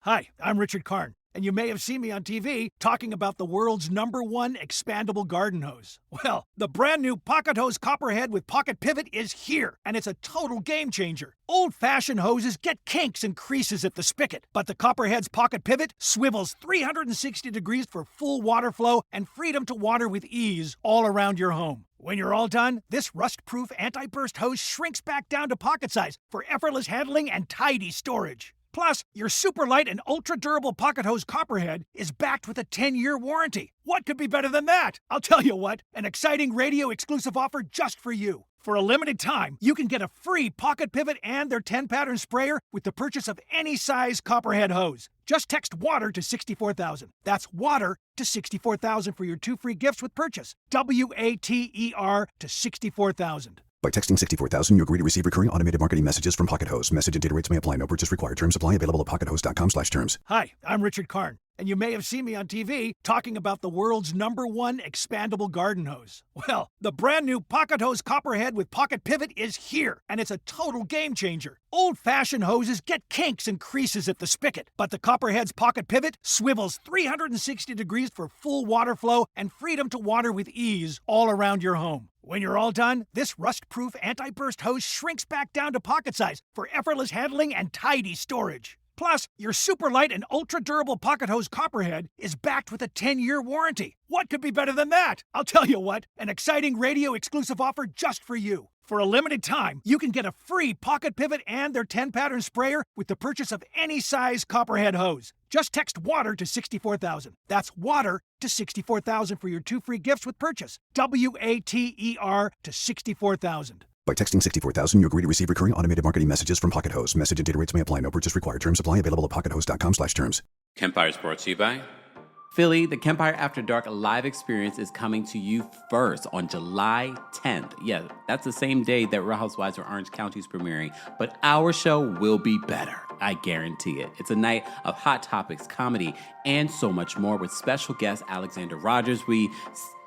Hi, I'm Richard Karn, and you may have seen me on TV talking about the world's #1 expandable garden hose. Well, the brand new Pocket Hose Copperhead with Pocket Pivot is here, and it's a total game changer. Old-fashioned hoses get kinks and creases at the spigot, but the Copperhead's Pocket Pivot swivels 360 degrees for full water flow and freedom to water with ease all around your home. When you're all done, this rust-proof anti-burst hose shrinks back down to pocket size for effortless handling and tidy storage. Plus, your super light and ultra-durable Pocket Hose Copperhead is backed with a 10-year warranty. What could be better than that? I'll tell you what, an exciting radio-exclusive offer just for you. For a limited time, you can get a free Pocket Pivot and their 10-pattern sprayer with the purchase of any size Copperhead hose. Just text WATER to 64,000. That's WATER to 64,000 for your 2 free gifts with purchase. WATER to 64,000. By texting 64,000, you agree to receive recurring automated marketing messages from Pocket Hose. Message and data rates may apply. No purchase required. Terms apply. Available at pockethose.com/terms. Hi, I'm Richard Karn, and you may have seen me on TV talking about the world's #1 expandable garden hose. Well, the brand new Pocket Hose Copperhead with Pocket Pivot is here, and it's a total game changer. Old-fashioned hoses get kinks and creases at the spigot, but the Copperhead's Pocket Pivot swivels 360 degrees for full water flow and freedom to water with ease all around your home. When you're all done, this rust-proof anti-burst hose shrinks back down to pocket size for effortless handling and tidy storage. Plus, your super light and ultra-durable Pocket Hose Copperhead is backed with a 10-year warranty. What could be better than that? I'll tell you what, an exciting radio-exclusive offer just for you. For a limited time, you can get a free Pocket Pivot and their 10-pattern sprayer with the purchase of any size Copperhead hose. Just text WATER to 64,000. That's WATER to 64,000 for your 2 free gifts with purchase. WATER to 64,000. By texting 64,000, you agree to receive recurring automated marketing messages from Pocket Hose. Message and data rates may apply. No purchase required. Terms apply. Available at pockethose.com/terms. Kempire is brought to you by Philly. The Kempire After Dark live experience is coming to you first on July 10th. Yeah, that's the same day that Real Housewives of Orange County is premiering, but our show will be better. I guarantee it. It's a night of hot topics, comedy, and so much more with special guest Alexander Rogers. We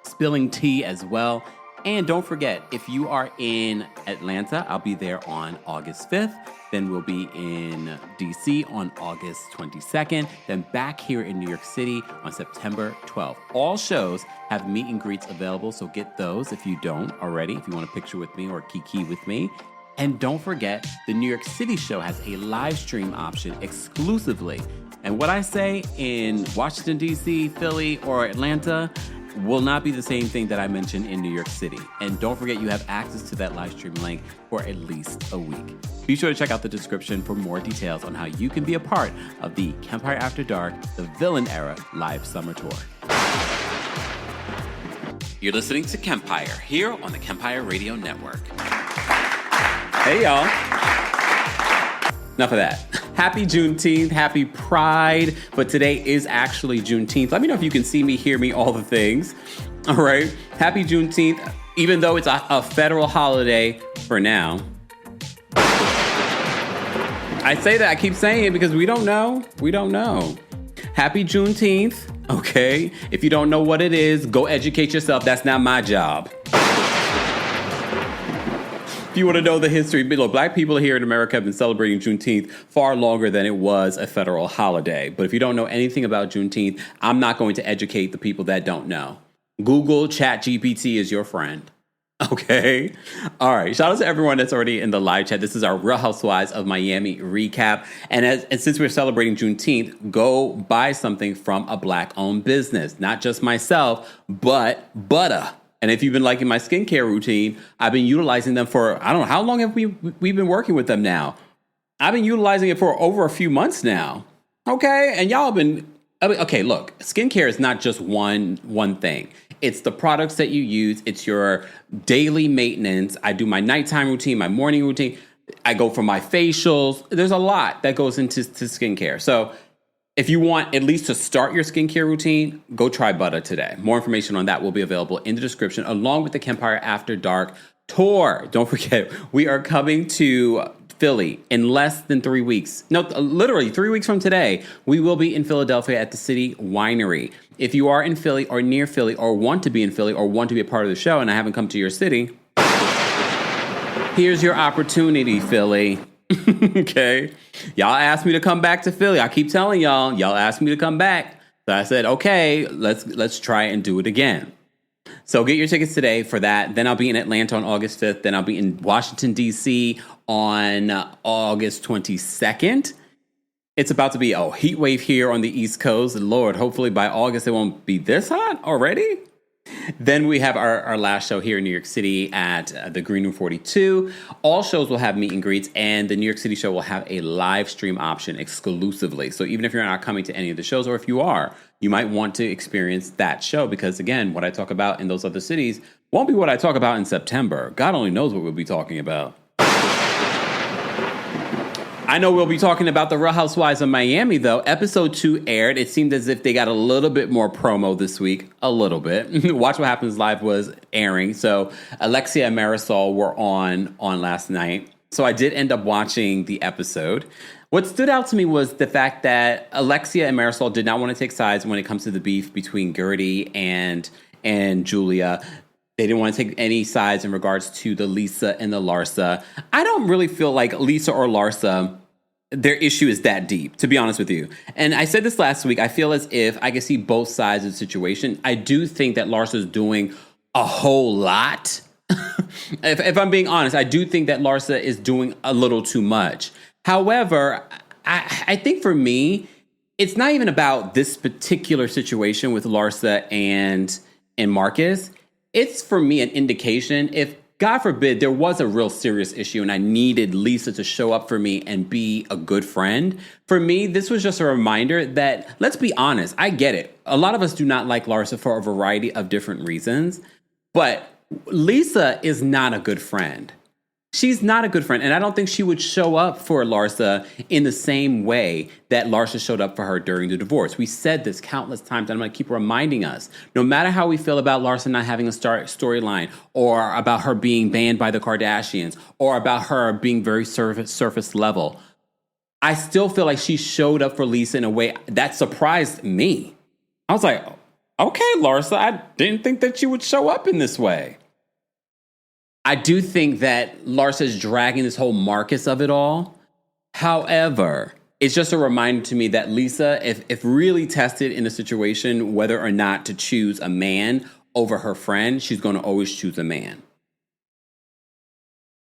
spilling tea as well. And don't forget, if you are in Atlanta, I'll be there on August 5th. Then we'll be in DC on August 22nd. Then back here in New York City on September 12th. All shows have meet and greets available, so get those if you don't already, if you want a picture with me or kiki with me. And don't forget, the New York City show has a live stream option exclusively. And what I say in Washington, D.C., Philly, or Atlanta will not be the same thing that I mentioned in New York City. And don't forget, you have access to that live stream link for at least a week. Be sure to check out the description for more details on how you can be a part of the Kempire After Dark, the Villain Era live summer tour. You're listening to Kempire here on the Kempire Radio Network. Hey, y'all. Enough of that. Happy Juneteenth, happy Pride, but today is actually Juneteenth. Let me know if you can see me, hear me, all the things. All right, happy Juneteenth, even though it's a federal holiday for now. I say that, I keep saying it because we don't know. Happy Juneteenth, okay? If you don't know what it is, go educate yourself. That's not my job. If you want to know the history, look, Black people here in America have been celebrating Juneteenth far longer than it was a federal holiday. But if you don't know anything about Juneteenth, I'm not going to educate the people that don't know. Google ChatGPT is your friend. Okay? All right. Shout out to everyone that's already in the live chat. This is our Real Housewives of Miami recap. And since we're celebrating Juneteenth, go buy something from a Black-owned business. Not just myself, but Butter. And if you've been liking my skincare routine, I've been utilizing them for, I don't know, how long have we've been working with them now? I've been utilizing it for over a few months now. Okay? And y'all have been, okay, look, skincare is not just one thing. It's the products that you use. It's your daily maintenance. I do my nighttime routine, my morning routine. I go for my facials. There's a lot that goes into skincare. So if you want at least to start your skincare routine, go try Butter today. More information on that will be available in the description, along with the Kempire After Dark tour. Don't forget, we are coming to Philly in less than 3 weeks. No, literally 3 weeks from today, we will be in Philadelphia at the City Winery. If you are in Philly or near Philly or want to be in Philly or want to be a part of the show and I haven't come to your city, here's your opportunity, Philly. Okay. Y'all asked me to come back to Philly. I keep telling y'all asked me to come back. So I said, okay, let's try and do it again. So get your tickets today for that. Then I'll be in Atlanta on August 5th. Then I'll be in Washington, D.C. on August 22nd. It's about to be a heat wave here on the East Coast. Lord, hopefully by August it won't be this hot already. Then we have our last show here in New York City at the Green Room 42. All shows will have meet and greets, and the New York City show will have a live stream option exclusively. So even if you're not coming to any of the shows, or if you are, you might want to experience that show because, again, what I talk about in those other cities won't be what I talk about in September. God only knows what we'll be talking about. I know we'll be talking about the Real Housewives of Miami, though. Episode 2 aired. It seemed as if they got a little bit more promo this week. A little bit. Watch What Happens Live was airing. So Alexia and Marisol were on last night. So I did end up watching the episode. What stood out to me was the fact that Alexia and Marisol did not want to take sides when it comes to the beef between Gertie and Julia. They didn't want to take any sides in regards to the Lisa and the Larsa. I don't really feel like Lisa or Larsa, their issue is that deep, to be honest with you. And I said this last week, I feel as if I can see both sides of the situation. I do think that Larsa's doing a whole lot. If I'm being honest, I do think that Larsa is doing a little too much. However, I think for me, it's not even about this particular situation with Larsa and Marcus. It's, for me, an indication if, God forbid, there was a real serious issue and I needed Lisa to show up for me and be a good friend. For me, this was just a reminder that, let's be honest, I get it. A lot of us do not like Larsa for a variety of different reasons, but Lisa is not a good friend. She's not a good friend, and I don't think she would show up for Larsa in the same way that Larsa showed up for her during the divorce. We said this countless times, and I'm going to keep reminding us. No matter how we feel about Larsa not having a storyline, or about her being banned by the Kardashians, or about her being very surface level, I still feel like she showed up for Lisa in a way that surprised me. I was like, okay, Larsa, I didn't think that you would show up in this way. I do think that Larsa's dragging this whole Marcus of it all. However, it's just a reminder to me that Lisa, if really tested in a situation whether or not to choose a man over her friend, she's going to always choose a man.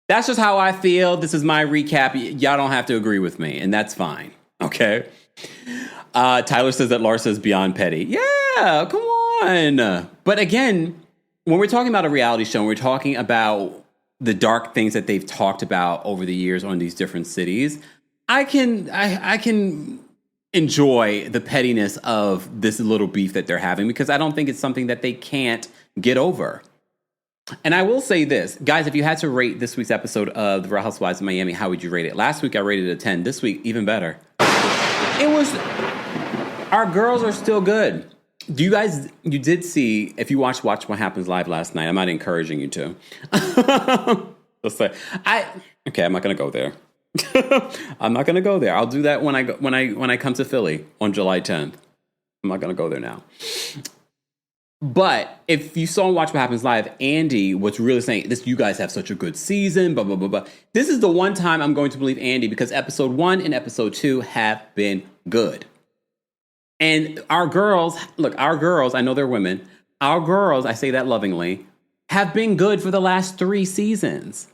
That's just how I feel. This is my recap. Y'all don't have to agree with me, and that's fine. Okay? Tyler says that Larsa is beyond petty. Yeah, come on. But again, when we're talking about a reality show, and we're talking about the dark things that they've talked about over the years on these different cities, I can enjoy the pettiness of this little beef that they're having because I don't think it's something that they can't get over. And I will say this, guys, if you had to rate this week's episode of The Real Housewives of Miami, how would you rate it? Last week I rated it a 10. This week, even better. Our girls are still good. You did see, if you watched What Happens Live last night, I'm not encouraging you to. I'm not going to go there. I'm not going to go there. I'll do that when I come to Philly on July 10th. I'm not going to go there now. But if you saw Watch What Happens Live, Andy was really saying, "This, you guys have such a good season, blah, blah, blah, blah." This is the one time I'm going to believe Andy because episode 1 and episode 2 have been good. And our girls, I know they're women. Our girls, I say that lovingly, have been good for the last 3 seasons.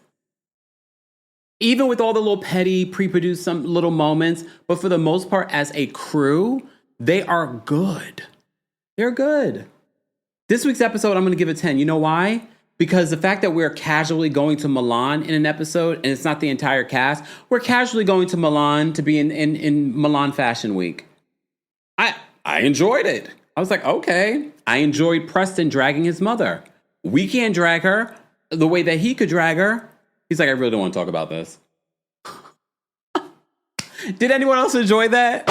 Even with all the little petty, pre-produced some little moments, but for the most part, as a crew, they are good. They're good. This week's episode, I'm going to give a 10. You know why? Because the fact that we're casually going to Milan in an episode, and it's not the entire cast, we're casually going to Milan to be in Milan Fashion Week. I enjoyed it. I was like, okay. I enjoyed Preston dragging his mother. We can't drag her the way that he could drag her. He's like, I really don't want to talk about this. Did anyone else enjoy that?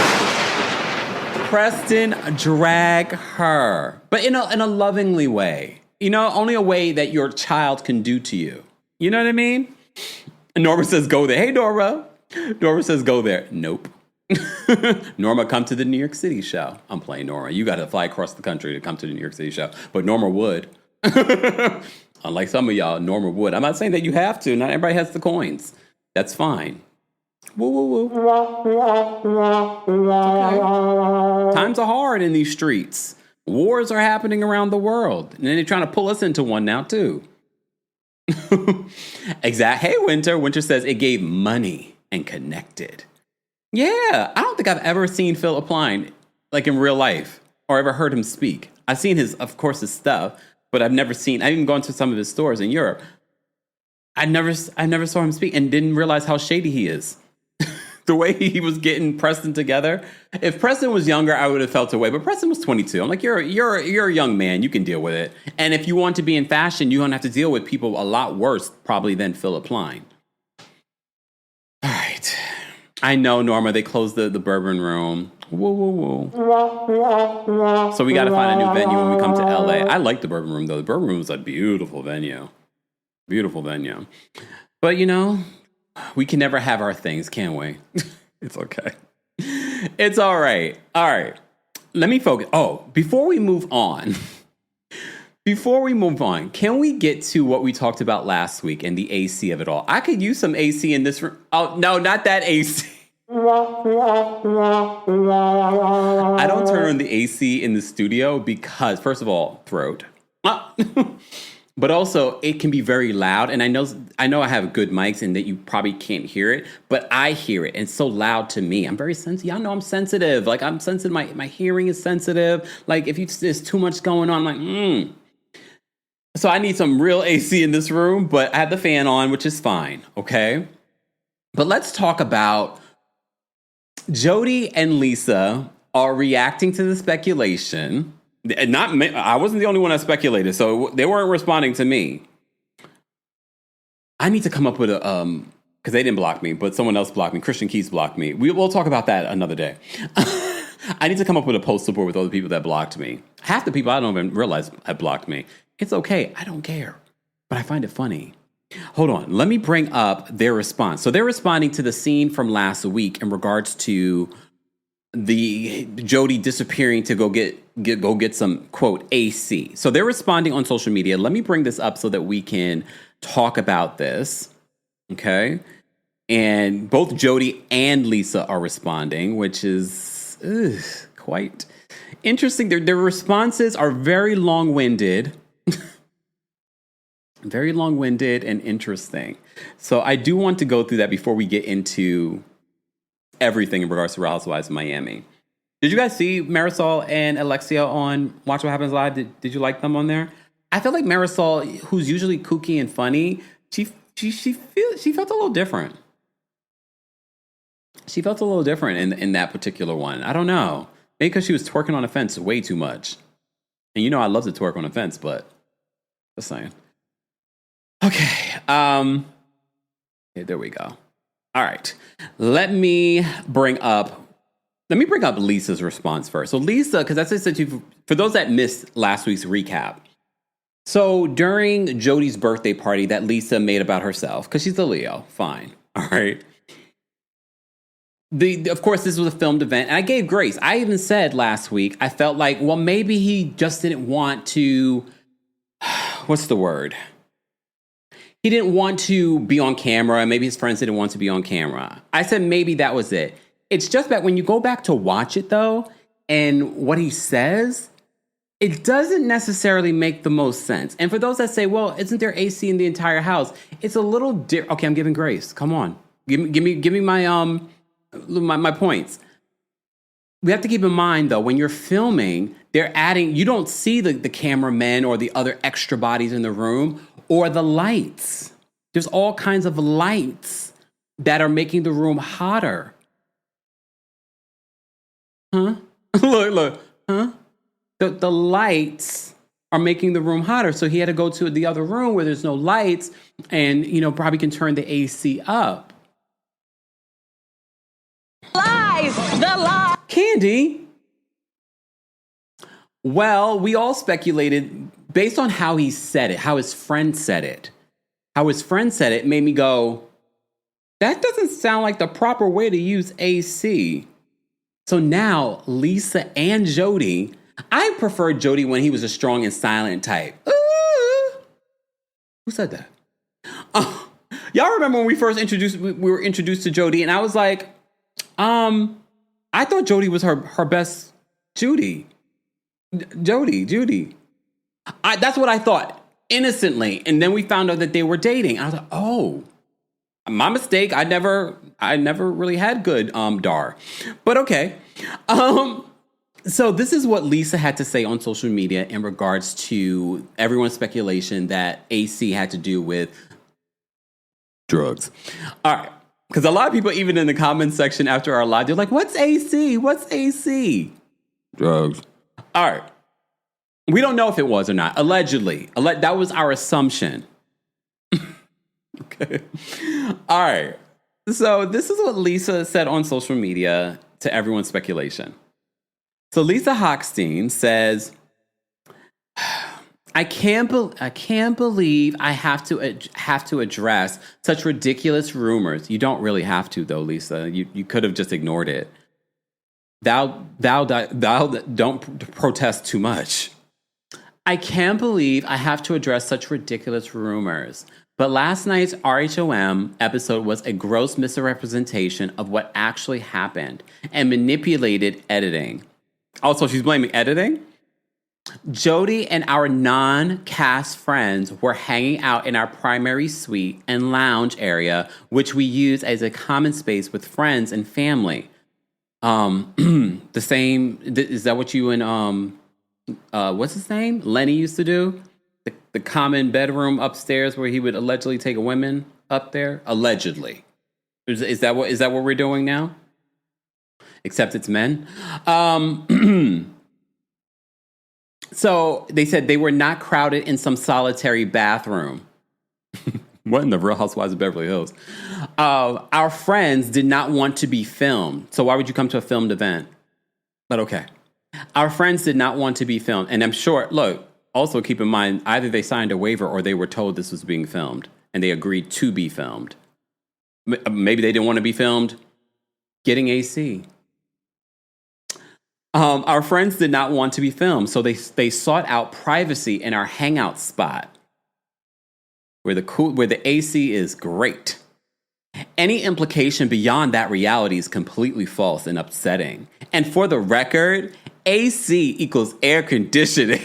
Preston drag her, but in a lovingly way. You know, only a way that your child can do to you. You know what I mean? And Norma says, go there. Hey, Norma. Norma says, go there. Nope. Norma, come to the New York City show. I'm playing Norma. You got to fly across the country to come to the New York City show. But Norma would. Unlike some of y'all, Norma would. I'm not saying that you have to. Not everybody has the coins. That's fine. Woo, woo, woo. Okay. Times are hard in these streets. Wars are happening around the world. And then they're trying to pull us into one now, too. Exact. Hey, Winter. Winter says it gave money and connected. Yeah. I don't think I've ever seen Philip Line, like in real life, or ever heard him speak. I've seen his stuff, but I've even gone to some of his stores in Europe. I never saw him speak and didn't realize how shady he is. The way he was getting Preston together. If Preston was younger, I would have felt away. But Preston was 22. I'm like, you're a young man. You can deal with it. And if you want to be in fashion, you don't have to deal with people a lot worse probably than Philip Line. All right. I know, Norma, they closed the bourbon room. Whoa, whoa, whoa. So we got to find a new venue when we come to LA. I like the bourbon room, though. The bourbon room is a beautiful venue. Beautiful venue. But, we can never have our things, can we? It's okay. It's all right. All right. Let me focus. Oh, before we move on, can we get to what we talked about last week and the AC of it all? I could use some AC in this room. Oh, no, not that AC. I don't turn on the AC in the studio because, first of all, throat. But also, it can be very loud. And I know I have good mics and that you probably can't hear it, but I hear it. And it's so loud to me. I'm very sensitive. Y'all know I'm sensitive. Like, I'm sensitive. My hearing is sensitive. Like, if there's too much going on, I'm like, So I need some real AC in this room, but I have the fan on, which is fine. Okay. But let's talk about Jodie and Lisa are reacting to the speculation. Not me. I wasn't the only one that speculated, so they weren't responding to me. I need to come up with a because they didn't block me, but someone else blocked me. Christian Keys blocked me. We'll talk about that another day. I need to come up with a poster board with all the people that blocked me. Half the people I don't even realize have blocked me. It's okay. I don't care, but I find it funny. Hold on. Let me bring up their response. So they're responding to the scene from last week in regards to the Jodie disappearing to go get some, quote, AC. So they're responding on social media. Let me bring this up so that we can talk about this. Okay. And both Jodie and Lisa are responding, which is quite interesting. Their responses are very long-winded. Very long-winded and interesting. So I do want to go through that before we get into everything in regards to Real Housewives of Miami. Did you guys see Marisol and Alexia on Watch What Happens Live? Did you like them on there? I feel like Marisol, who's usually kooky and funny, she felt a little different. She felt a little different in that particular one. I don't know. Maybe because she was twerking on a fence way too much. And I love to twerk on a fence, but just saying. Okay. Okay, there we go. All right. Let me bring up Lisa's response first. So Lisa, because that's what I said to you, for those that missed last week's recap. So during Jodie's birthday party that Lisa made about herself, because she's a Leo, fine. All right. Of course, this was a filmed event, and I gave grace. I even said last week, I felt like, well, maybe he just didn't want to, what's the word? He didn't want to be on camera. Maybe his friends didn't want to be on camera. I said maybe that was it. It's just that when you go back to watch it, though, and what he says, it doesn't necessarily make the most sense. And for those that say, well, isn't there AC in the entire house? It's a little different. Okay, I'm giving grace. Come on. Give me my points. We have to keep in mind, though, when you're filming, they're adding, you don't see the cameramen or the other extra bodies in the room or the lights. There's all kinds of lights that are making the room hotter. Huh? Look. Huh? The lights are making the room hotter. So he had to go to the other room where there's no lights and, probably can turn the AC up. Lies! The lie! Candy? Well, we all speculated based on how he said it, how his friend said it. How his friend said it made me go, that doesn't sound like the proper way to use AC. So now, Lisa and Jodie, I preferred Jodie when he was a strong and silent type. Ooh. Who said that? Oh, Y'all remember when we were introduced to Jodie, and I was like, I thought Jodie was her best Judy. Judy. That's what I thought innocently. And then we found out that they were dating. I was like, oh, my mistake. I never really had good Dar. But okay. So this is what Lisa had to say on social media in regards to everyone's speculation that AC had to do with drugs. All right. Because a lot of people, even in the comments section after our live, they're like, what's AC? What's AC? Drugs. All right. We don't know if it was or not. Allegedly. That was our assumption. Okay. All right. So this is what Lisa said on social media to everyone's speculation. So Lisa Hochstein says, I can't believe I have to address such ridiculous rumors. You don't really have to, though, Lisa. You could have just ignored it. Thou don't protest too much. I can't believe I have to address such ridiculous rumors. But last night's RHOM episode was a gross misrepresentation of what actually happened and manipulated editing. Also, she's blaming editing. Jodie and our non-cast friends were hanging out in our primary suite and lounge area, which we use as a common space with friends and family. The same, is that what you and, what's his name? Lenny used to do? The common bedroom upstairs where he would allegedly take women up there? Allegedly. Is that what we're doing now? Except it's men. So they said they were not crowded in some solitary bathroom. What in the Real Housewives of Beverly Hills? Our friends did not want to be filmed. So why would you come to a filmed event? But okay. Our friends did not want to be filmed. And I'm sure, look, also keep in mind, either they signed a waiver or they were told this was being filmed. And they agreed to be filmed. Maybe they didn't want to be filmed. Getting AC. Our friends did not want to be filmed, so they sought out privacy in our hangout spot, where the AC is great. Any implication beyond that reality is completely false and upsetting. And for the record, AC equals air conditioning.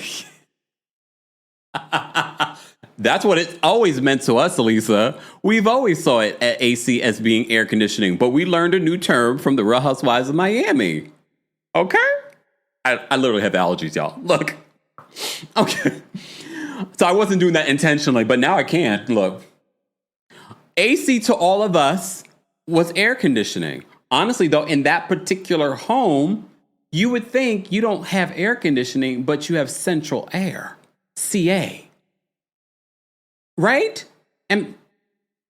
That's what it's always meant to us, Lisa. We've always saw it at AC as being air conditioning, but we learned a new term from the Real Housewives of Miami. Okay? I literally have allergies, y'all. Look. Okay. So I wasn't doing that intentionally, but now I can't. Look. AC to all of us was air conditioning. Honestly, though, in that particular home, you would think you don't have air conditioning, but you have central air. CA. Right? And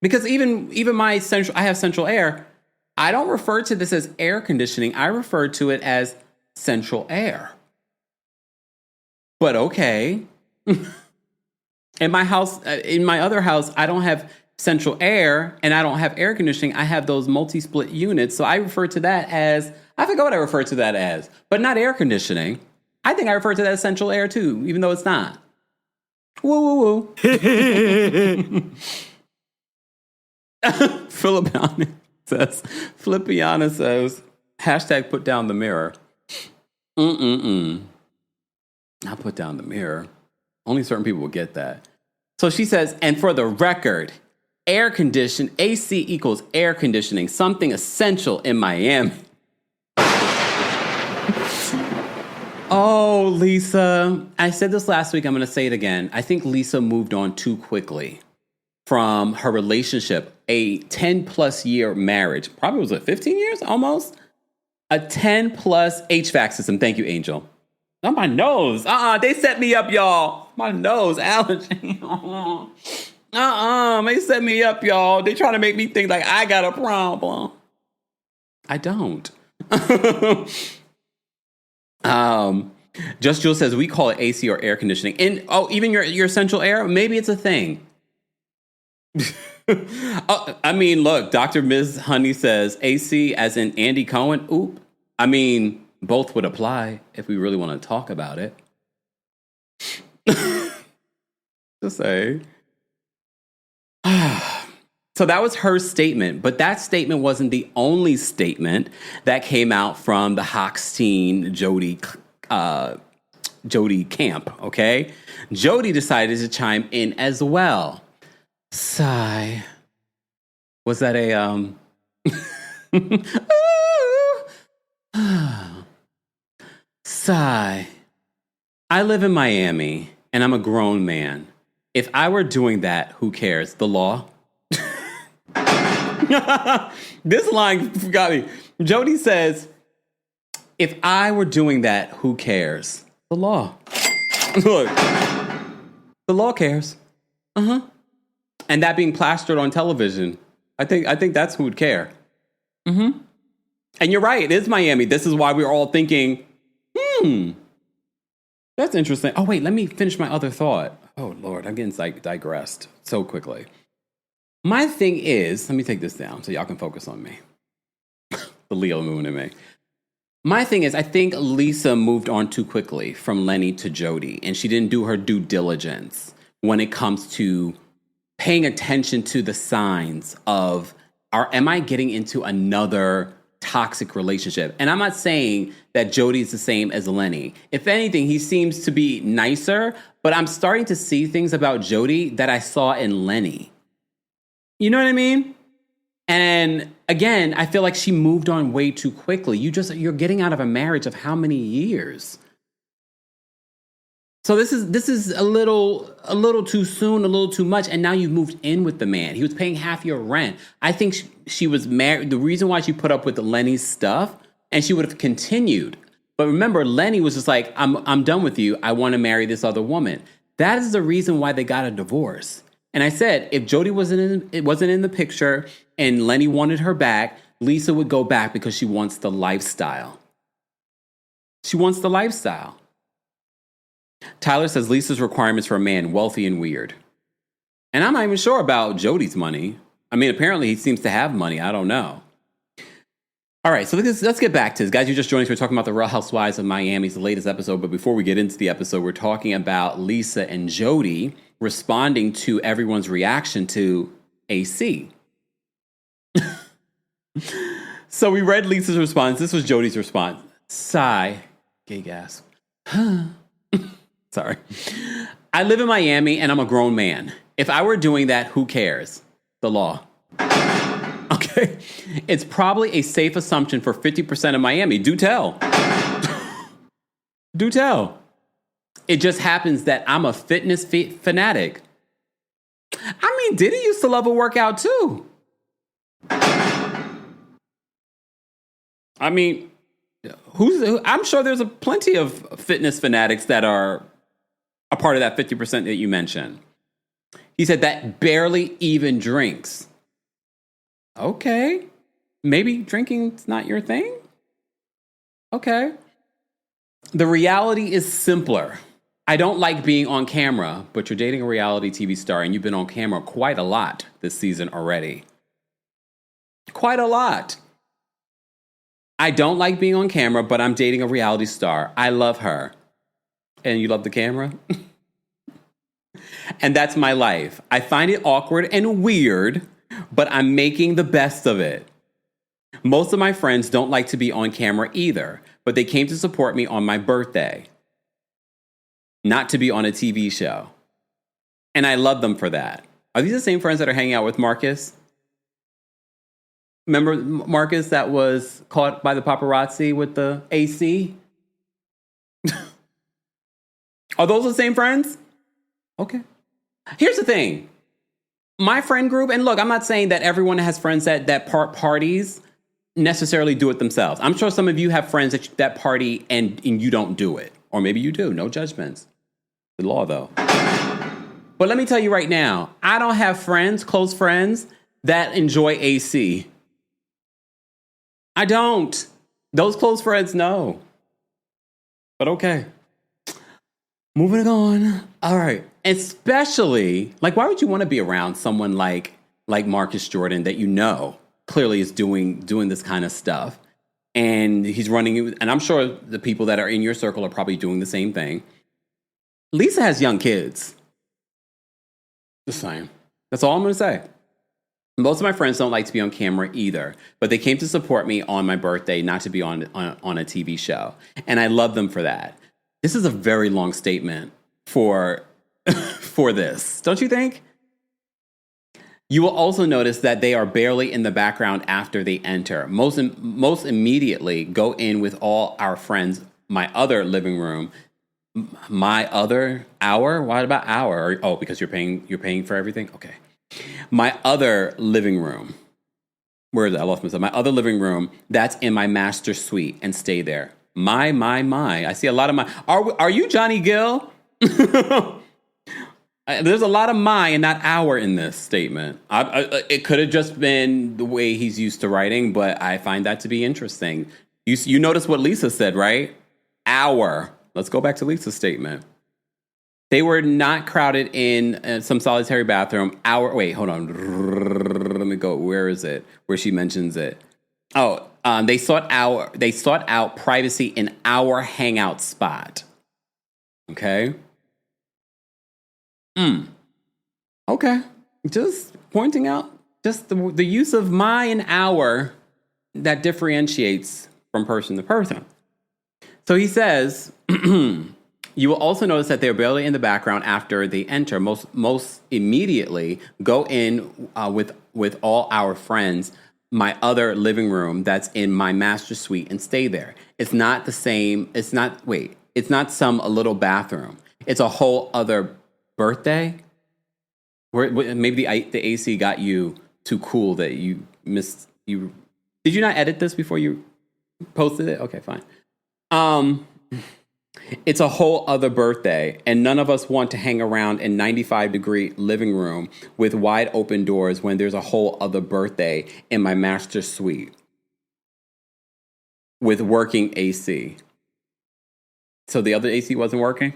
because even my I have central air, I don't refer to this as air conditioning. I refer to it as central air. But okay. In my house, in my other house, I don't have central air and I don't have air conditioning. I have those multi-split units. So I refer to that as, I forgot what I refer to that as, but not air conditioning. I think I refer to that as central air too, even though it's not. Woo, woo, woo. Filipiana says, hashtag put down the mirror. I'll put down the mirror. Only certain people will get that. So she says, and for the record, AC equals air conditioning, something essential in Miami. Oh, Lisa. I said this last week. I'm going to say it again. I think Lisa moved on too quickly from her relationship, a 10 plus year marriage. Probably was it 15 years almost? A 10 plus HVAC system. Thank you, Angel. On my nose. They set me up, y'all. My nose allergy. They set me up, y'all. They trying to make me think like I got a problem. I don't. Just Jill says we call it AC or air conditioning. And even your central air, maybe it's a thing. I mean, look, Dr. Ms. Honey says AC as in Andy Cohen. Oop. I mean, both would apply if we really want to talk about it. Just say. So that was her statement, but that statement wasn't the only statement that came out from the Hochstein Jodie camp, okay? Jodie decided to chime in as well. Sigh. Was that a Sigh. I live in Miami and I'm a grown man. If I were doing that, who cares? The law? This line got me. Jodie says, if I were doing that, who cares? The law. Look, the law cares. Uh-huh. And that being plastered on television, I think that's who would care. Mm-hmm. And you're right, it is Miami. This is why we're all thinking, that's interesting. Oh, wait, let me finish my other thought. Oh, Lord, I'm getting digressed so quickly. My thing is, let me take this down so y'all can focus on me. The Leo moon in me. My thing is, I think Lisa moved on too quickly from Lenny to Jodie, and she didn't do her due diligence when it comes to paying attention to the signs of, am I getting into another toxic relationship? And I'm not saying that Jodie is the same as Lenny. If anything, he seems to be nicer, but I'm starting to see things about Jodie that I saw in Lenny. You know what I mean? And again, I feel like she moved on way too quickly. You're getting out of a marriage of how many years? So this is a little too soon, a little too much, and now you've moved in with the man. He was paying half your rent. I think she was married. The reason why she put up with Lenny's stuff, and she would have continued. But remember, Lenny was just like, I'm done with you. I want to marry this other woman. That is the reason why they got a divorce. And I said, if Jodie wasn't in the picture and Lenny wanted her back, Lisa would go back because she wants the lifestyle. She wants the lifestyle. Tyler says Lisa's requirements for a man, wealthy and weird. And I'm not even sure about Jodie's money. I mean, apparently he seems to have money. I don't know. All right, so let's get back to this. Guys, you just joined us. We're talking about the Real Housewives of Miami's the latest episode. But before we get into the episode, we're talking about Lisa and Jodie responding to everyone's reaction to AC. So we read Lisa's response. This was Jodie's response. Sigh. Gay gasp. Sorry. I live in Miami and I'm a grown man. If I were doing that, who cares? The law. Okay. It's probably a safe assumption for 50% of Miami. Do tell. Do tell. It just happens that I'm a fitness fanatic. I mean, Diddy used to love a workout too. I mean, I'm sure there's plenty of fitness fanatics that are a part of that 50% that you mentioned. He said that barely even drinks. Okay. Maybe drinking's not your thing? Okay. The reality is simpler. I don't like being on camera, but you're dating a reality TV star and you've been on camera quite a lot this season already. Quite a lot. I don't like being on camera, but I'm dating a reality star. I love her. And you love the camera? And that's my life. I find it awkward and weird, but I'm making the best of it. Most of my friends don't like to be on camera either, but they came to support me on my birthday. Not to be on a TV show. And I love them for that. Are these the same friends that are hanging out with Marcus? Remember Marcus that was caught by the paparazzi with the AC? Are those the same friends? Okay. Here's the thing. My friend group, and look, I'm not saying that everyone has friends that parties necessarily do it themselves. I'm sure some of you have friends that party and you don't do it. Or maybe you do. No judgments. The law, though. But let me tell you right now, I don't have friends, close friends, that enjoy AC. I don't. Those close friends, no. But okay. Moving on. All right. Especially, like, why would you want to be around someone like Marcus Jordan that you know clearly is doing this kind of stuff? And he's running, and I'm sure the people that are in your circle are probably doing the same thing. Lisa has young kids. Just saying. That's all I'm going to say. Most of my friends don't like to be on camera either, but they came to support me on my birthday, not to be on a TV show. And I love them for that. This is a very long statement for this, don't you think? You will also notice that they are barely in the background after they enter. Most immediately go in with all our friends, my other living room. Our? What about our? Oh, because you're paying for everything? Okay. My other living room. Where is it? I lost myself. My other living room, that's in my master suite, and stay there. My. I see a lot of my. Are you Johnny Gill? There's a lot of my and not our in this statement. It could have just been the way he's used to writing, but I find that to be interesting. You notice what Lisa said, right? Our. Let's go back to Lisa's statement. They were not crowded in some solitary bathroom. Wait, hold on. Let me go. Where is it? Where she mentions it. Oh, they sought out privacy in our hangout spot. Okay. Okay. Just pointing out just the use of my and our that differentiates from person to person. So he says, you will also notice that they're barely in the background after they enter. Most immediately go in with all our friends, my other living room that's in my master suite, and stay there. It's not the same. It's not some little bathroom. It's a whole other birthday. Where maybe the AC got you too cool that you missed. Did you not edit this before you posted it? Okay, fine. It's a whole other birthday, and none of us want to hang around in 95-degree living room with wide open doors when there's a whole other birthday in my master suite with working AC. So the other AC wasn't working?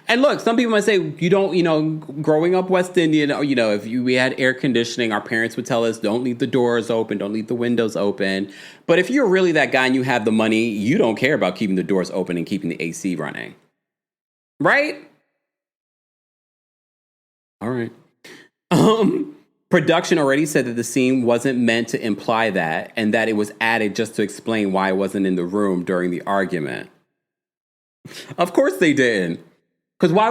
And look, some people might say, growing up West Indian, if we had air conditioning, our parents would tell us, don't leave the doors open, don't leave the windows open. But if you're really that guy and you have the money, you don't care about keeping the doors open and keeping the AC running. Right? All right. Production already said that the scene wasn't meant to imply that, and that it was added just to explain why it wasn't in the room during the argument. Of course they didn't. Because why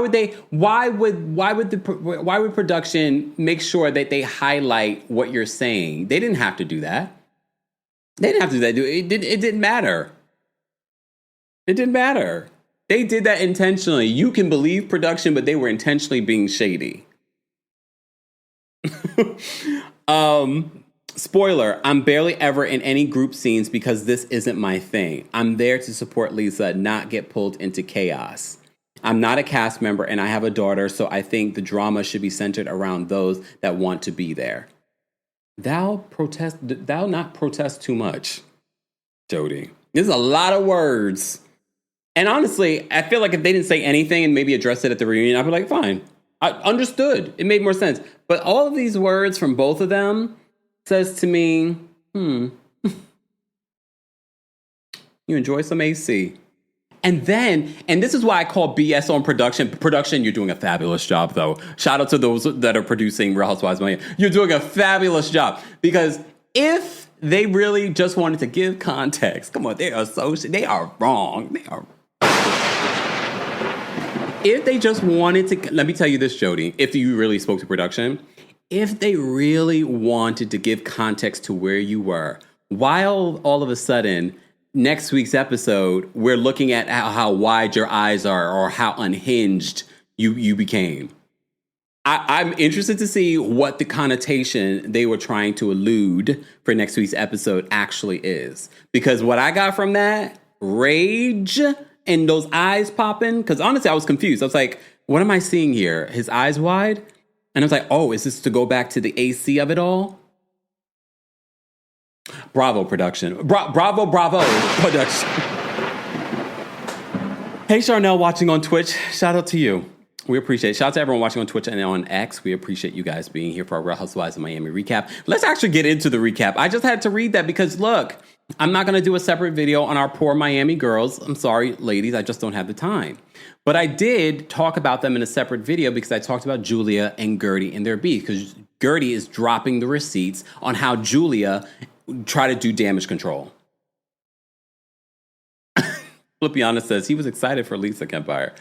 would production make sure that they highlight what you're saying? They didn't have to do that. They didn't have to do that. It didn't matter. It didn't matter. They did that intentionally. You can believe production, but they were intentionally being shady. Spoiler, I'm barely ever in any group scenes because this isn't my thing. I'm there to support Lisa, not get pulled into chaos. I'm not a cast member and I have a daughter, so I think the drama should be centered around those that want to be there. Thou not protest too much, Jodie. This is a lot of words. And honestly, I feel like if they didn't say anything and maybe address it at the reunion, I'd be like, fine. I understood. It made more sense. But all of these words from both of them says to me, you enjoy some AC. And this is why I call BS on production. Production, you're doing a fabulous job, though. Shout out to those that are producing Real Housewives of Miami. You're doing a fabulous job. Because if they really just wanted to give context, come on, they are wrong. If they just wanted to, let me tell you this, Jodie, if you really spoke to production, if they really wanted to give context to where you were, while all of a sudden, next week's episode, we're looking at how wide your eyes are or how unhinged you became. I'm interested to see what the connotation they were trying to elude for next week's episode actually is. Because what I got from that, rage and those eyes popping, because honestly, I was confused. I was like, what am I seeing here? His eyes wide? And I was like, oh, is this to go back to the AC of it all? Bravo, production. Bravo, production. Hey, Charnel, watching on Twitch. Shout out to you. We appreciate it. Shout out to everyone watching on Twitch and on X. We appreciate you guys being here for our Real Housewives of Miami recap. Let's actually get into the recap. I just had to read that because, look, I'm not going to do a separate video on our poor Miami girls. I'm sorry, ladies. I just don't have the time. But I did talk about them in a separate video because I talked about Julia and Gertie and their beef. Because Gertie is dropping the receipts on how Julia tried to do damage control. Flipiana says he was excited for Lisa Kempire.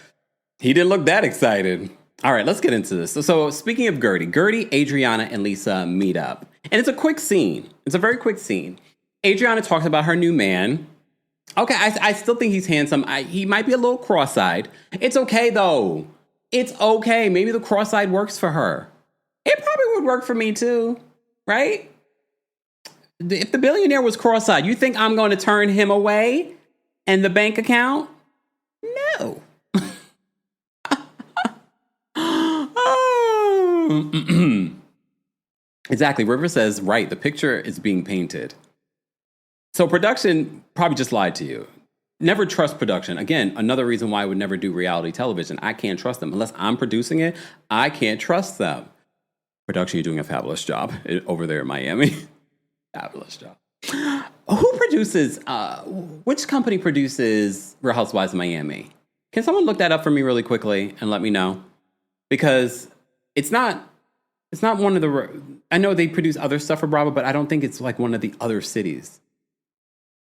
He didn't look that excited. All right, let's get into this. So speaking of Gertie, Adriana, and Lisa meet up. And it's a quick scene. It's a very quick scene. Adriana talks about her new man. Okay, I still think he's handsome. He might be a little cross-eyed. It's okay, though. It's okay. Maybe the cross-eyed works for her. It probably would work for me, too. Right? If the billionaire was cross-eyed, you think I'm going to turn him away and the bank account? No. Exactly. River says, right, the picture is being painted. So production probably just lied to you. Never trust production. Again, another reason why I would never do reality television. I can't trust them. Unless I'm producing it, I can't trust them. Production, you're doing a fabulous job over there in Miami. Fabulous job. Who produces, which company produces Real Housewives of Miami? Can someone look that up for me really quickly and let me know? Because it's not one of the, I know they produce other stuff for Bravo, but I don't think it's like one of the other cities.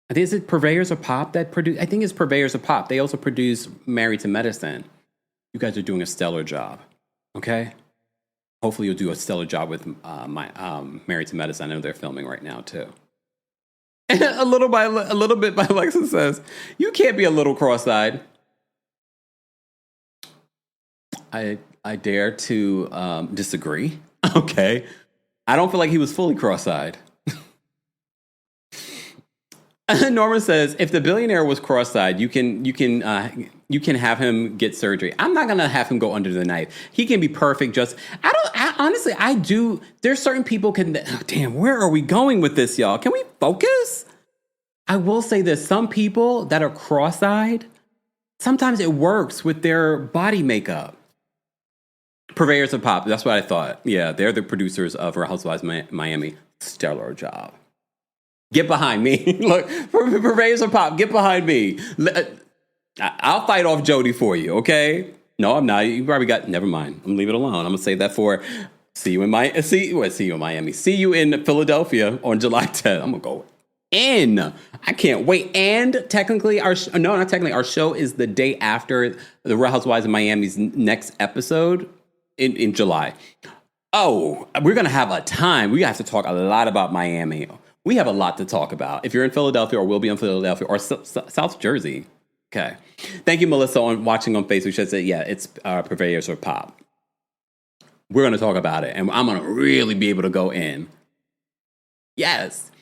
I think, is it Purveyors of Pop that produce? I think it's Purveyors of Pop. They also produce Married to Medicine. You guys are doing a stellar job, okay? Hopefully you'll do a stellar job with Married to Medicine. I know they're filming right now, too. And a little bit by Alexa says, you can't be a little cross-eyed. I dare to disagree. Okay. I don't feel like he was fully cross-eyed. Norma says, if the billionaire was cross-eyed, you can have him get surgery. I'm not gonna have him go under the knife. He can be perfect. Honestly, I do. There's certain people damn, where are we going with this, y'all? Can we focus? I will say this, some people that are cross-eyed, sometimes it works with their body makeup. Purveyors of Pop, that's what I thought. Yeah, they're the producers of Real Housewives of Miami. Stellar job. Get behind me. Look, Purveyors of Pop, get behind me. I'll fight off Jodie for you, okay? No, I'm not. You probably never mind. I'm gonna leave it alone. I'm gonna save that for see you in Miami. See you in Philadelphia on July 10th. I'm gonna go in. I can't wait. And technically, our show is the day after the Real Housewives of Miami's next episode in July. Oh, we're gonna have a time. We have to talk a lot about Miami. We have a lot to talk about. If you're in Philadelphia or will be in Philadelphia or South Jersey. Okay. Thank you, Melissa, watching on Facebook. She said, yeah, it's Purveyors of Pop. We're going to talk about it, and I'm going to really be able to go in. Yes.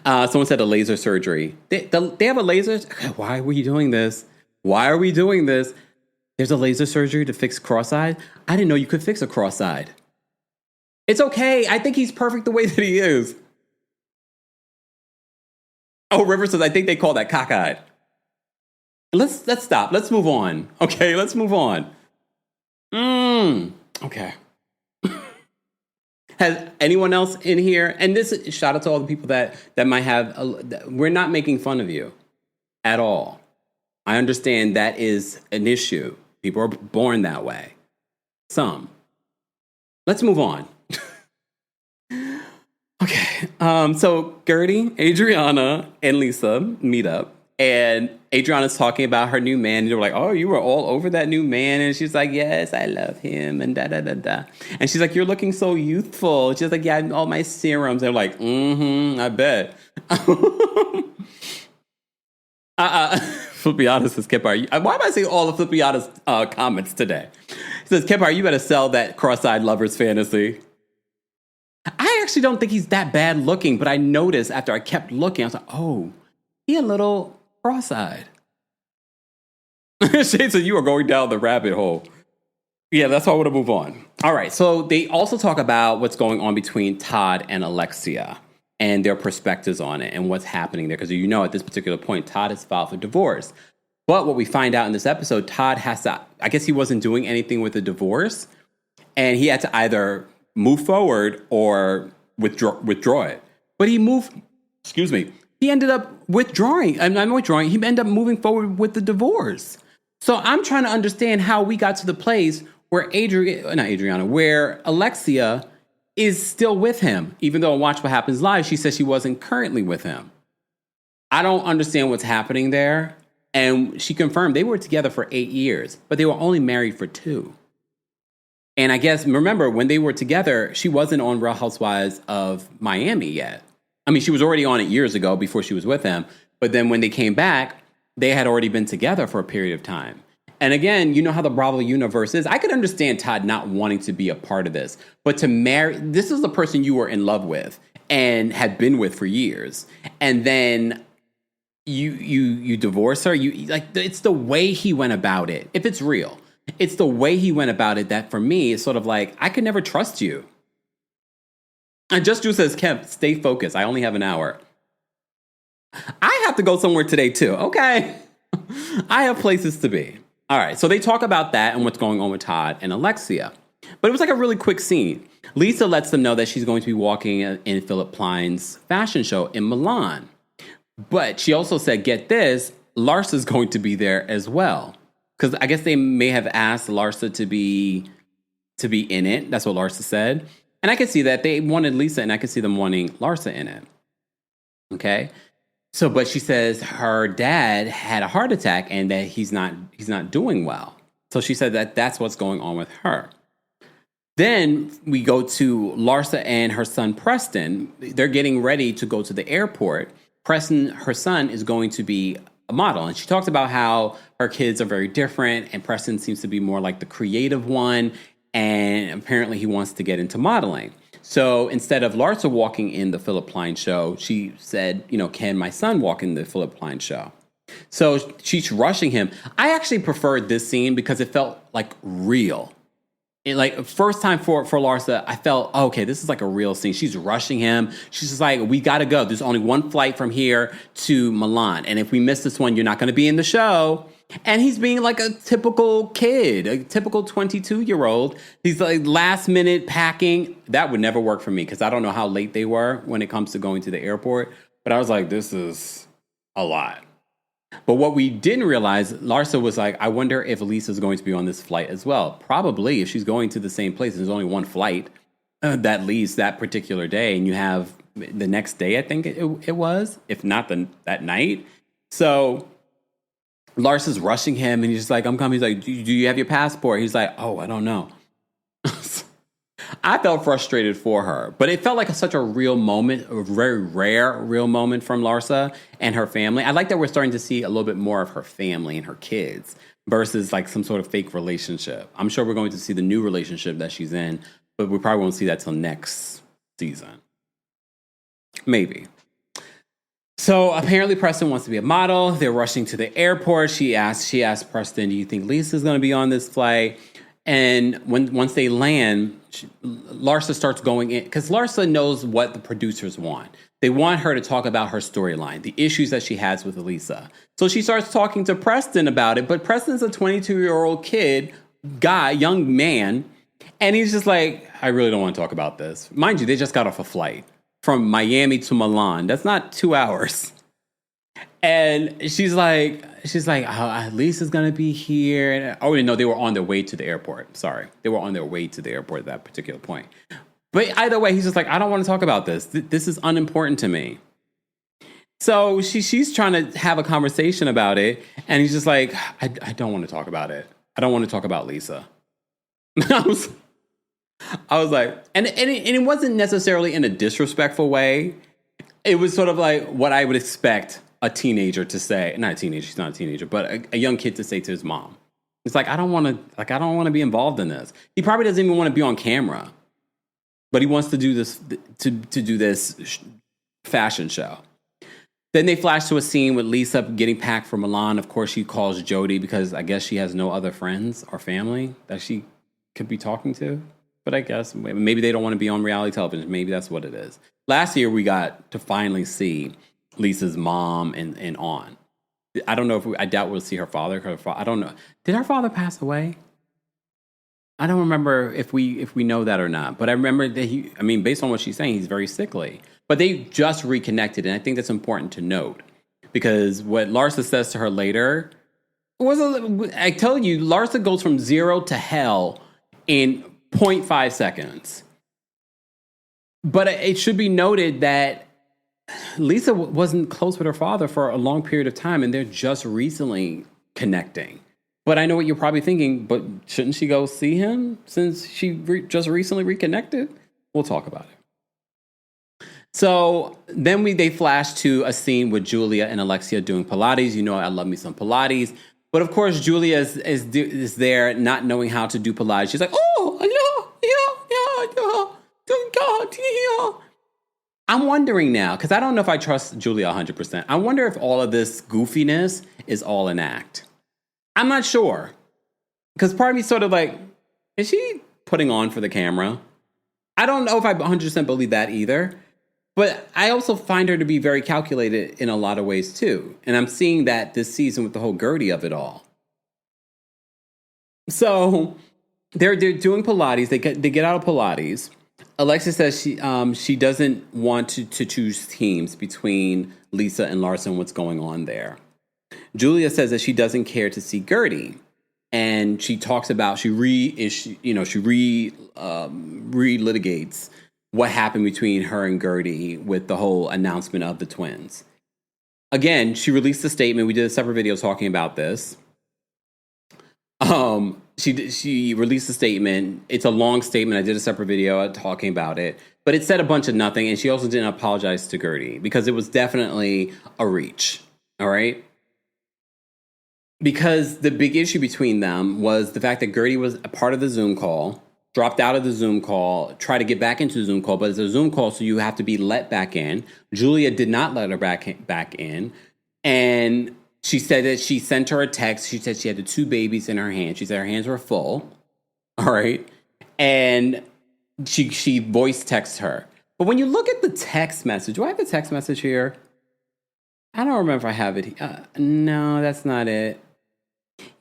Someone said a laser surgery. They have a laser. Why are we doing this? Why are we doing this? There's a laser surgery to fix cross-eyed? I didn't know you could fix a cross-eyed. It's okay. I think he's perfect the way that he is. Oh, River says, I think they call that cockeyed. Let's stop. Let's move on. Okay, let's move on. Okay. Has anyone else in here? And this shout out to all the people that might have. We're not making fun of you at all. I understand that is an issue. People are born that way. Some. Let's move on. Okay. So Gertie, Adriana, and Lisa meet up. And Adriana's talking about her new man. And they're like, oh, you were all over that new man. And she's like, yes, I love him. And da-da-da-da. And she's like, you're looking so youthful. She's like, yeah, all my serums. They're like, I bet. Flipiana says, Kempire. Why am I saying all of Flipiana's comments today? He says, Kempire, you better sell that cross-eyed lover's fantasy. I actually don't think he's that bad looking. But I noticed after I kept looking, I was like, oh, he a little cross-eyed. Shade said, you are going down the rabbit hole. Yeah, that's why I want to move on. All right, so they also talk about what's going on between Todd and Alexia and their perspectives on it and what's happening there. Because at this particular point, Todd has filed for divorce. But what we find out in this episode, Todd has to, I guess he wasn't doing anything with the divorce. And he had to either move forward or withdraw it. But he he ended up withdrawing. He ended up moving forward with the divorce. So I'm trying to understand how we got to the place where where Alexia is still with him. Even though on Watch What Happens Live, she says she wasn't currently with him. I don't understand what's happening there. And she confirmed they were together for 8 years, but they were only married for 2. And I guess, remember, when they were together, she wasn't on Real Housewives of Miami yet. I mean, she was already on it years ago before she was with him. But then when they came back, they had already been together for a period of time. And again, you know how the Bravo universe is. I could understand Todd not wanting to be a part of this. But to marry, this is the person you were in love with and had been with for years. And then you divorce her. It's the way he went about it. If it's real, it's the way he went about it that for me is sort of like, I could never trust you. And Just Drew says, Kemp, stay focused. I only have an hour. I have to go somewhere today too. Okay. I have places to be. All right. So they talk about that and what's going on with Todd and Alexia. But it was like a really quick scene. Lisa lets them know that she's going to be walking in Philip Plein's fashion show in Milan. But she also said, get this, Larsa's going to be there as well. Because I guess they may have asked Larsa to be in it. That's what Larsa said. And I could see that they wanted Lisa, and I could see them wanting Larsa in it. Okay? So, but she says her dad had a heart attack and that he's not doing well. So she said that that's what's going on with her. Then we go to Larsa and her son Preston. They're getting ready to go to the airport. Preston, her son, is going to be a model. And she talks about how her kids are very different. And Preston seems to be more like the creative one. And apparently he wants to get into modeling. So instead of Larsa walking in the Philip Plein show, she said, can my son walk in the Philip Plein show? So she's rushing him. I actually preferred this scene because it felt like real. First time for Larsa, I felt, okay, this is like a real scene. She's rushing him. She's just like, we got to go. There's only one flight from here to Milan. And if we miss this one, you're not going to be in the show. And he's being like a typical kid, a typical 22-year-old. He's like last minute packing. That would never work for me because I don't know how late they were when it comes to going to the airport. But I was like, this is a lot. But what we didn't realize, Larsa was like, I wonder if Lisa's going to be on this flight as well. Probably, if she's going to the same place. There's only one flight that leaves that particular day. And you have the next day, I think it was, if not that night. So Larsa's rushing him and he's just like, I'm coming. He's like, do you have your passport? He's like, oh, I don't know. I felt frustrated for her, but it felt like such a real moment, a very rare real moment from Larsa and her family. I like that we're starting to see a little bit more of her family and her kids versus like some sort of fake relationship. I'm sure we're going to see the new relationship that she's in, but we probably won't see that till next season. Maybe. So apparently Preston wants to be a model. They're rushing to the airport. She asked Preston, do you think Lisa's going to be on this flight? And once they land, Larsa starts going in because Larsa knows what the producers want. They want her to talk about her storyline, the issues that she has with Lisa. So she starts talking to Preston about it. But Preston's a 22-year-old young man. And he's just like, I really don't want to talk about this. Mind you, they just got off a flight from Miami to Milan. That's not 2 hours. And she's like, oh, Lisa's going to be here. And, oh, no, they were on their way to the airport. Sorry. They were on their way to the airport at that particular point. But either way, he's just like, I don't want to talk about this. This is unimportant to me. So she's trying to have a conversation about it. And he's just like, I don't want to talk about it. I don't want to talk about Lisa. I was like, and it wasn't necessarily in a disrespectful way. It was sort of like what I would expect a teenager to say, not a teenager, she's not a teenager, but a young kid to say to his mom. It's like, I don't want to be involved in this. He probably doesn't even want to be on camera, but he wants to do this, to do this fashion show. Then they flash to a scene with Lisa getting packed for Milan. Of course, she calls Jodie because I guess she has no other friends or family that she could be talking to. But I guess maybe they don't want to be on reality television. Maybe that's what it is. Last year, we got to finally see Lisa's mom and aunt. I don't know I doubt we'll see her father. I don't know. Did her father pass away? I don't remember if we know that or not. But I remember that based on what she's saying, he's very sickly. But they just reconnected, and I think that's important to note. Because what Larsa says to her later I tell you, Larsa goes from 0 to hell in 0.5 seconds. But it should be noted that Lisa wasn't close with her father for a long period of time, and they're just recently connecting. But I know what you're probably thinking, but shouldn't she go see him since she just recently reconnected? We'll talk about it. So then they flash to a scene with Julia and Alexia doing Pilates. You know, I love me some Pilates. But of course, Julia is there not knowing how to do Pilates. She's like, oh, yeah. I'm wondering now, because I don't know if I trust Julia 100%. I wonder if all of this goofiness is all an act. I'm not sure. Because part of me sort of like, is she putting on for the camera? I don't know if I 100% believe that either. But I also find her to be very calculated in a lot of ways too. And I'm seeing that this season with the whole Gertie of it all. So they're doing Pilates. They get out of Pilates. Alexia says she doesn't want to choose teams between Lisa and Larsa and what's going on there. Julia says that she doesn't care to see Gertie, and she talks about she relitigates what happened between her and Gertie with the whole announcement of the twins. Again, she released a statement. We did a separate video talking about this. She released a statement. It's a long statement. I did a separate video talking about it. But it said a bunch of nothing, and she also didn't apologize to Gertie because it was definitely a reach. All right? Because the big issue between them was the fact that Gertie was a part of the Zoom call, dropped out of the Zoom call, tried to get back into the Zoom call, but it's a Zoom call, so you have to be let back in. Julia did not let her back in. And she said that she sent her a text. She said she had the 2 babies in her hands. She said her hands were full. All right. And she voice texted her. But when you look at the text message, do I have the text message here? I don't remember if I have it. No, that's not it.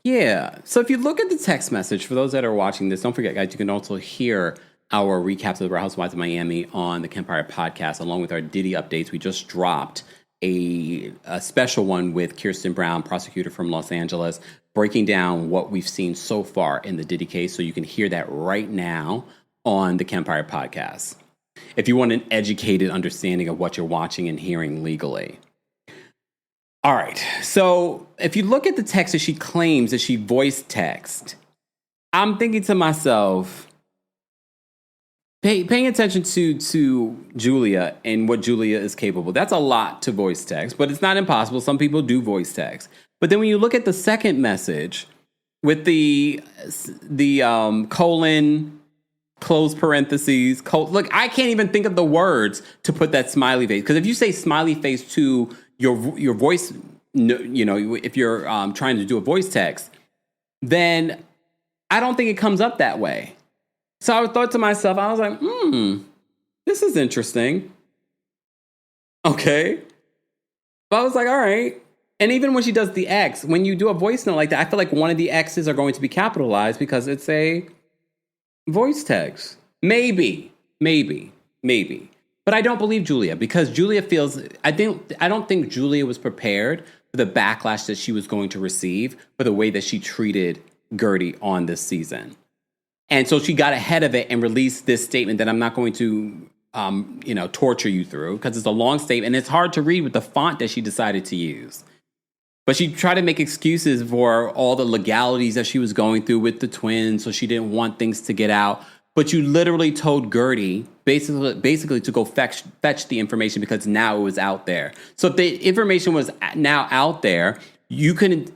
Yeah. So if you look at the text message, for those that are watching this, don't forget, guys, you can also hear our recaps of the Real Housewives of Miami on the Kempire podcast, along with our Diddy updates. We just dropped a special one with Kirsten Brown, prosecutor from Los Angeles, breaking down what we've seen so far in the Diddy case. So you can hear that right now on the Kempire podcast, if you want an educated understanding of what you're watching and hearing legally. All right. So if you look at the text that she claims that she voice text, I'm thinking to myself, paying attention to Julia and what Julia is capable. That's a lot to voice text, but it's not impossible. Some people do voice text. But then when you look at the second message with the colon, close parentheses, look, I can't even think of the words to put that smiley face. Because if you say smiley face to your voice, you know, if you're trying to do a voice text, then I don't think it comes up that way. So I thought to myself, I was like, this is interesting. Okay. But I was like, all right. And even when she does the X, when you do a voice note like that, I feel like one of the X's are going to be capitalized because it's a voice text. Maybe. But I don't believe Julia because Julia feels, I don't think Julia was prepared for the backlash that she was going to receive for the way that she treated Gertie on this season. And so she got ahead of it and released this statement that I'm not going to, torture you through because it's a long statement and it's hard to read with the font that she decided to use. But she tried to make excuses for all the legalities that she was going through with the twins, so she didn't want things to get out. But you literally told Gertie basically to go fetch the information because now it was out there. So if the information was now out there, you can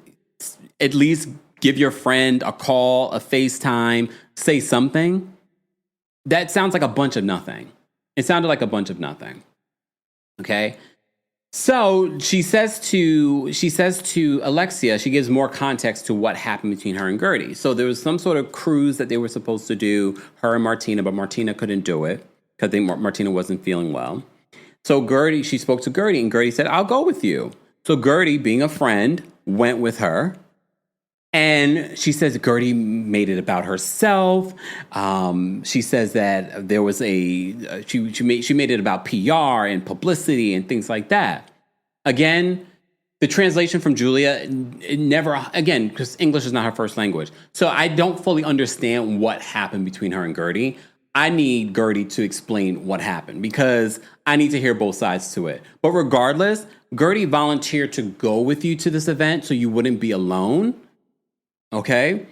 at least give your friend a call, a FaceTime, say something. That sounds like a bunch of nothing. It sounded like a bunch of nothing. Okay? So she says to Alexia, she gives more context to what happened between her and Gertie. So there was some sort of cruise that they were supposed to do, her and Martina, but Martina couldn't do it because Martina wasn't feeling well. So she spoke to Gertie, and Gertie said, I'll go with you. So Gertie, being a friend, went with her. And she says Gertie made it about herself. She says that there was she made it about PR and publicity and things like that. Again, the translation from Julia, because English is not her first language. So I don't fully understand what happened between her and Gertie. I need Gertie to explain what happened because I need to hear both sides to it. But regardless, Gertie volunteered to go with you to this event so you wouldn't be alone. Okay?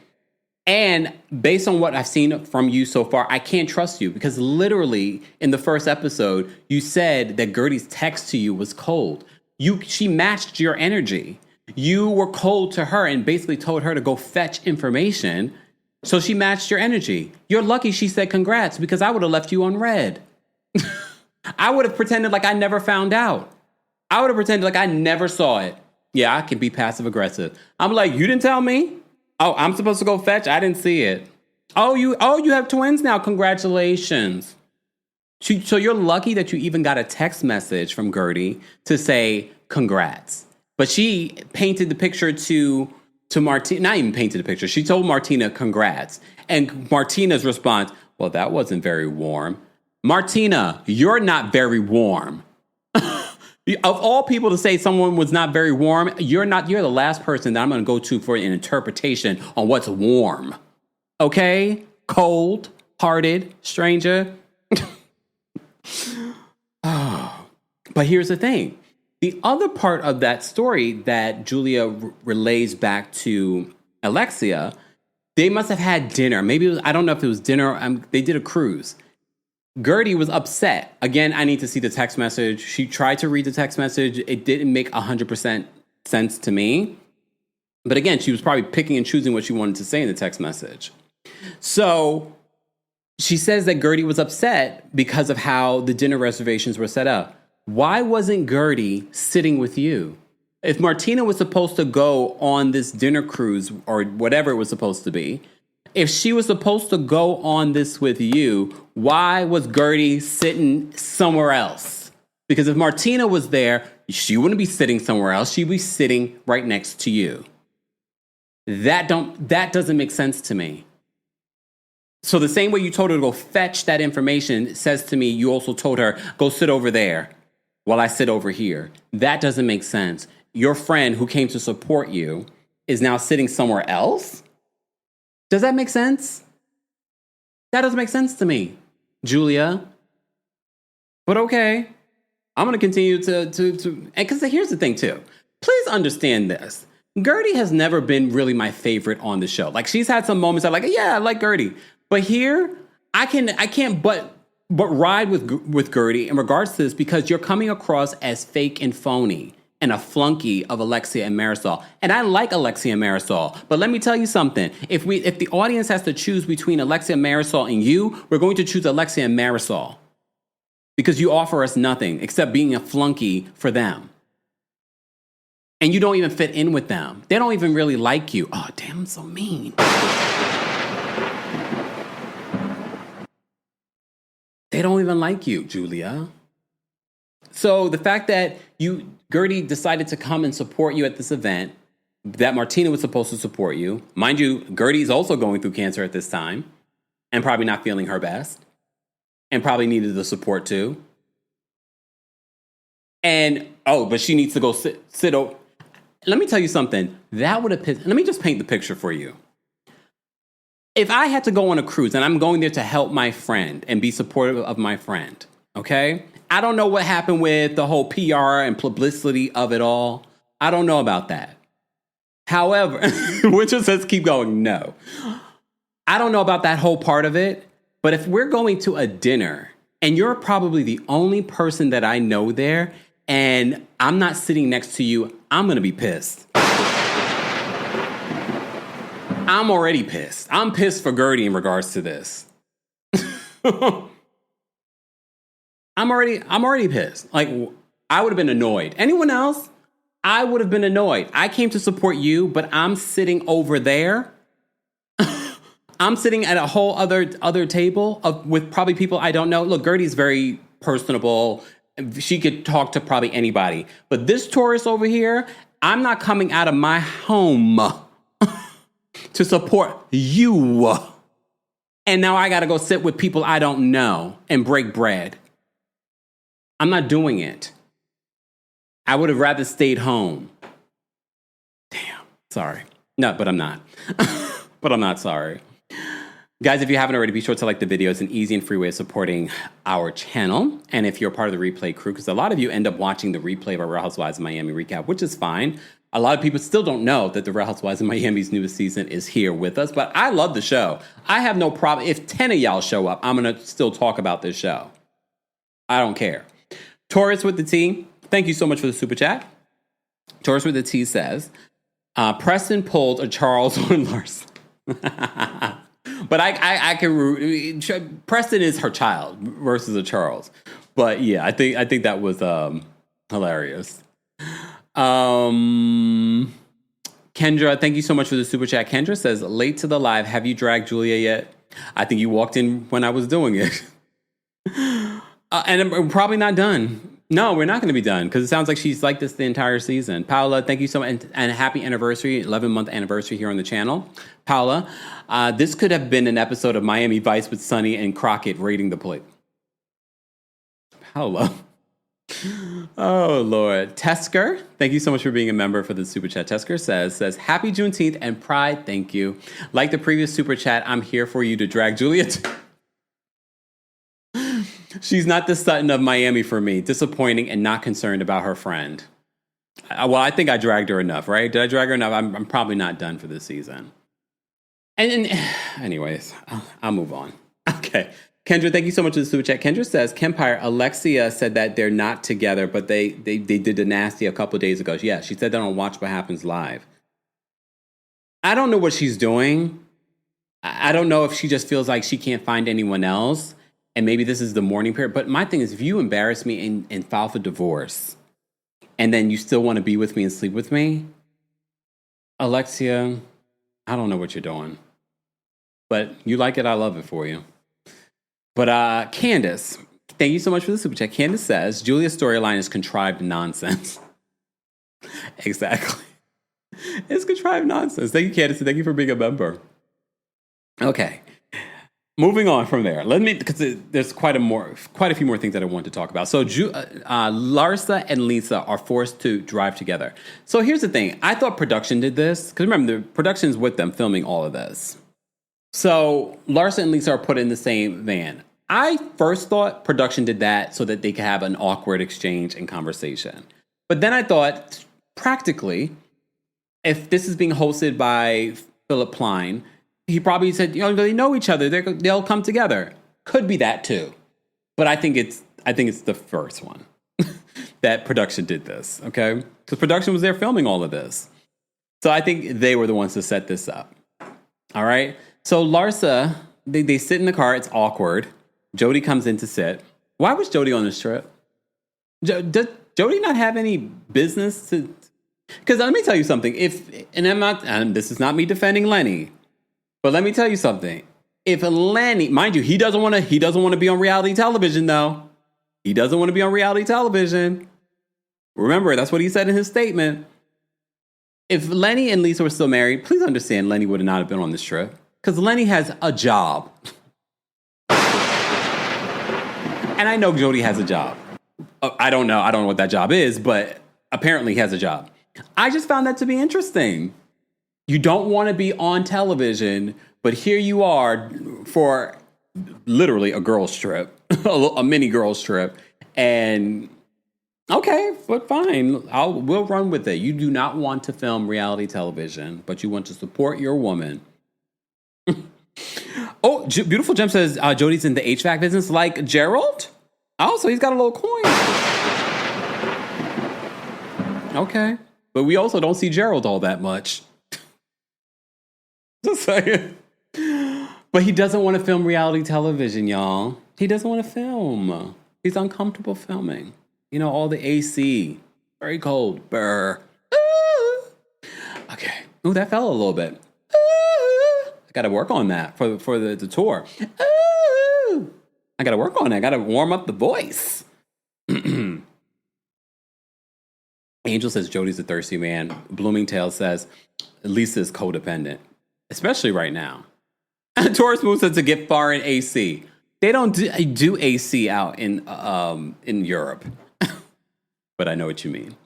And based on what I've seen from you so far, I can't trust you because literally in the first episode, you said that Gertie's text to you was cold. She matched your energy. You were cold to her and basically told her to go fetch information. So she matched your energy. You're lucky she said congrats because I would have left you on red. I would have pretended like I never found out. I would have pretended like I never saw it. Yeah, I can be passive aggressive. I'm like, you didn't tell me? Oh, I'm supposed to go fetch? I didn't see it. Oh, you have twins now. Congratulations. So you're lucky that you even got a text message from Gertie to say congrats. But she painted the picture to Martina, not even painted the picture. She told Martina congrats. And Martina's response, well, that wasn't very warm. Martina, you're not very warm. Of all people to say someone was not very warm, you're the last person that I'm going to go to for an interpretation on what's warm. Okay? Cold-hearted stranger. But here's the thing. The other part of that story that Julia relays back to Alexia, they must have had dinner. Maybe I don't know if it was dinner. They did a cruise. Gertie was upset. Again, I need to see the text message. She tried to read the text message. It didn't make 100% sense to me. But again, she was probably picking and choosing what she wanted to say in the text message. So she says that Gertie was upset because of how the dinner reservations were set up. Why wasn't Gertie sitting with you? If Martina was supposed to go on this dinner cruise or whatever it was supposed to be, if she was supposed to go on this with you, why was Gertie sitting somewhere else? Because if Martina was there, she wouldn't be sitting somewhere else. She'd be sitting right next to you. That doesn't make sense to me. So the same way you told her to go fetch that information says to me, you also told her, go sit over there while I sit over here. That doesn't make sense. Your friend who came to support you is now sitting somewhere else? Does that make sense? That doesn't make sense to me, Julia. But okay, I'm going to continue to because here's the thing too. Please understand this. Gertie has never been really my favorite on the show. Like she's had some moments I'm like, yeah, I like Gertie. But here, I can't but ride with Gertie in regards to this because you're coming across as fake and phony and a flunky of Alexia and Marisol. And I like Alexia and Marisol. But let me tell you something. If the audience has to choose between Alexia and Marisol and you, we're going to choose Alexia and Marisol. Because you offer us nothing except being a flunky for them. And you don't even fit in with them. They don't even really like you. Oh, damn, I'm so mean. They don't even like you, Julia. So the fact that Gertie decided to come and support you at this event, that Martina was supposed to support you. Mind you, Gertie's also going through cancer at this time and probably not feeling her best and probably needed the support too. And, but she needs to go sit over. Let me tell you something. That would have pissed. Let me just paint the picture for you. If I had to go on a cruise and I'm going there to help my friend and be supportive of my friend, okay? I don't know what happened with the whole PR and publicity of it all. I don't know about that. However, which just says keep going. No. I don't know about that whole part of it. But if we're going to a dinner and you're probably the only person that I know there and I'm not sitting next to you, I'm going to be pissed. I'm already pissed. I'm pissed for Gertie in regards to this. I'm already pissed. Like, I would have been annoyed. Anyone else? I would have been annoyed. I came to support you, but I'm sitting over there. I'm sitting at a whole other table with probably people I don't know. Look, Gertie's very personable. She could talk to probably anybody. But this tourist over here, I'm not coming out of my home to support you. And now I got to go sit with people I don't know and break bread. I'm not doing it. I would have rather stayed home. Damn. Sorry. No, but I'm not. But I'm not sorry. Guys, if you haven't already, be sure to like the video. It's an easy and free way of supporting our channel. And if you're part of the replay crew, because a lot of you end up watching the replay of our Real Housewives of Miami recap, which is fine. A lot of people still don't know that the Real Housewives of Miami's newest season is here with us. But I love the show. I have no problem. If 10 of y'all show up, I'm going to still talk about this show. I don't care. Taurus with the T, thank you so much for the super chat. Taurus with the T says, Preston pulled a Charles on Larsa. But I can. Preston is her child versus a Charles. But yeah, I think that was hilarious. Kendra, thank you so much for the super chat. Kendra says, late to the live. Have you dragged Julia yet? I think you walked in when I was doing it. And I'm probably not done. No, we're not going to be done because it sounds like she's like this the entire season. Paula, thank you so much. And happy anniversary, 11-month anniversary here on the channel. Paula, this could have been an episode of Miami Vice with Sonny and Crockett raiding the plate. Paula. Oh, Lord. Tesker, thank you so much for being a member for the super chat. Tesker says, happy Juneteenth and Pride, thank you. Like the previous super chat, I'm here for you to drag Julia. She's not the Sutton of Miami for me. Disappointing and not concerned about her friend. Well, I think I dragged her enough, right? Did I drag her enough? I'm probably not done for this season. And anyways, I'll move on. Okay. Kendra, thank you so much for the super chat. Kendra says, Kempire, Alexia said that they're not together, but they did the nasty a couple of days ago. Yeah, she said that on Watch What Happens Live. I don't know what she's doing. I don't know if she just feels like she can't find anyone else. And maybe this is the mourning period. But my thing is, if you embarrass me and file for divorce, and then you still want to be with me and sleep with me, Alexia, I don't know what you're doing. But you like it, I love it for you. But Candace, thank you so much for the super chat. Candace says, Julia's storyline is contrived nonsense. Exactly. It's contrived nonsense. Thank you, Candace. Thank you for being a member. Okay. Moving on from there, because there's quite a few more things that I want to talk about. So Larsa and Lisa are forced to drive together. So here's the thing. I thought production did this, because remember, the production's with them filming all of this. So Larsa and Lisa are put in the same van. I first thought production did that so that they could have an awkward exchange and conversation. But then I thought, practically, if this is being hosted by Philip Plein, he probably said, they know each other. They'll come together. Could be that too. But I think it's the first one that production did this, okay? Because production was there filming all of this. So I think they were the ones to set this up. All right? So Larsa, they sit in the car. It's awkward. Jodie comes in to sit. Why was Jodie on this trip? Does Jodie not have any business to... Because let me tell you something. And this is not me defending Lenny, but let me tell you something. If Lenny, mind you, he doesn't want to be on reality television, though. He doesn't want to be on reality television. Remember, that's what he said in his statement. If Lenny and Lisa were still married, please understand Lenny would not have been on this trip. Because Lenny has a job. And I know Jodie has a job. I don't know what that job is, but apparently he has a job. I just found that to be interesting. You don't want to be on television, but here you are for literally a girls' trip, a mini girls' trip. And okay, but fine. We'll run with it. You do not want to film reality television, but you want to support your woman. Oh, Beautiful Gem says Jodie's in the HVAC business like Gerald. Oh, so he's got a little coin. Okay. But we also don't see Gerald all that much. Just saying. But he doesn't want to film reality television, y'all. He doesn't want to film. He's uncomfortable filming. All the AC. Very cold. Brr. Ooh. Okay. Ooh, that fell a little bit. Ooh. I got to work on that for the tour. Ooh. I got to work on it. I got to warm up the voice. Angel says Jodie's a thirsty man. Bloomingtail says Lisa's codependent, especially right now. Taurus Moon says to get far in AC. They don't do AC out in Europe, but I know what you mean.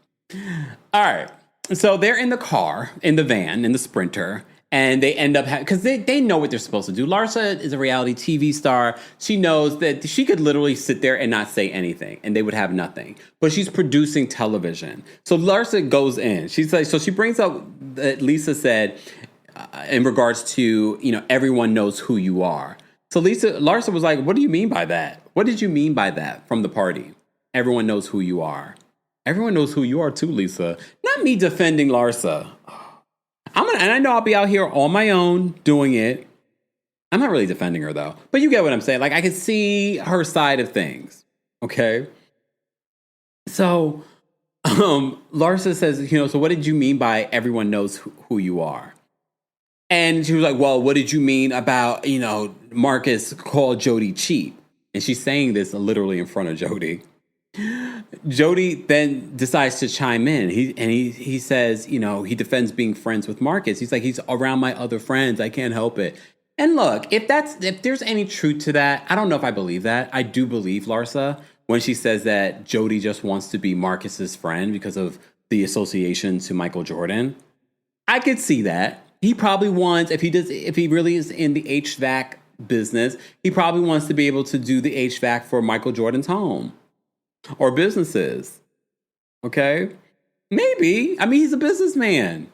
All right, so they're in the car, in the van, in the Sprinter, And they end up because they know what they're supposed to do. Larsa is a reality TV star. She knows that she could literally sit there and not say anything and they would have nothing. But she's producing television. So Larsa goes in. She's like, so she brings up that Lisa said in regards to, everyone knows who you are. So Larsa was like, what do you mean by that? What did you mean by that from the party? Everyone knows who you are. Everyone knows who you are too, Lisa. Not me defending Larsa. And I know I'll be out here on my own doing it. I'm not really defending her though, but you get what I'm saying. Like I can see her side of things. Okay. So, Larsa says, so what did you mean by everyone knows who you are? And she was like, well, what did you mean about, Marcus called Jodie cheap? And she's saying this literally in front of Jodie. Jodie then decides to chime in. He says, he defends being friends with Marcus. He's like, he's around my other friends. I can't help it. And look, if there's any truth to that, I don't know if I believe that. I do believe Larsa when she says that Jodie just wants to be Marcus's friend because of the association to Michael Jordan. I could see that. He probably wants, if he really is in the HVAC business, he probably wants to be able to do the HVAC for Michael Jordan's home. Or businesses. Okay? Maybe. I mean, he's a businessman.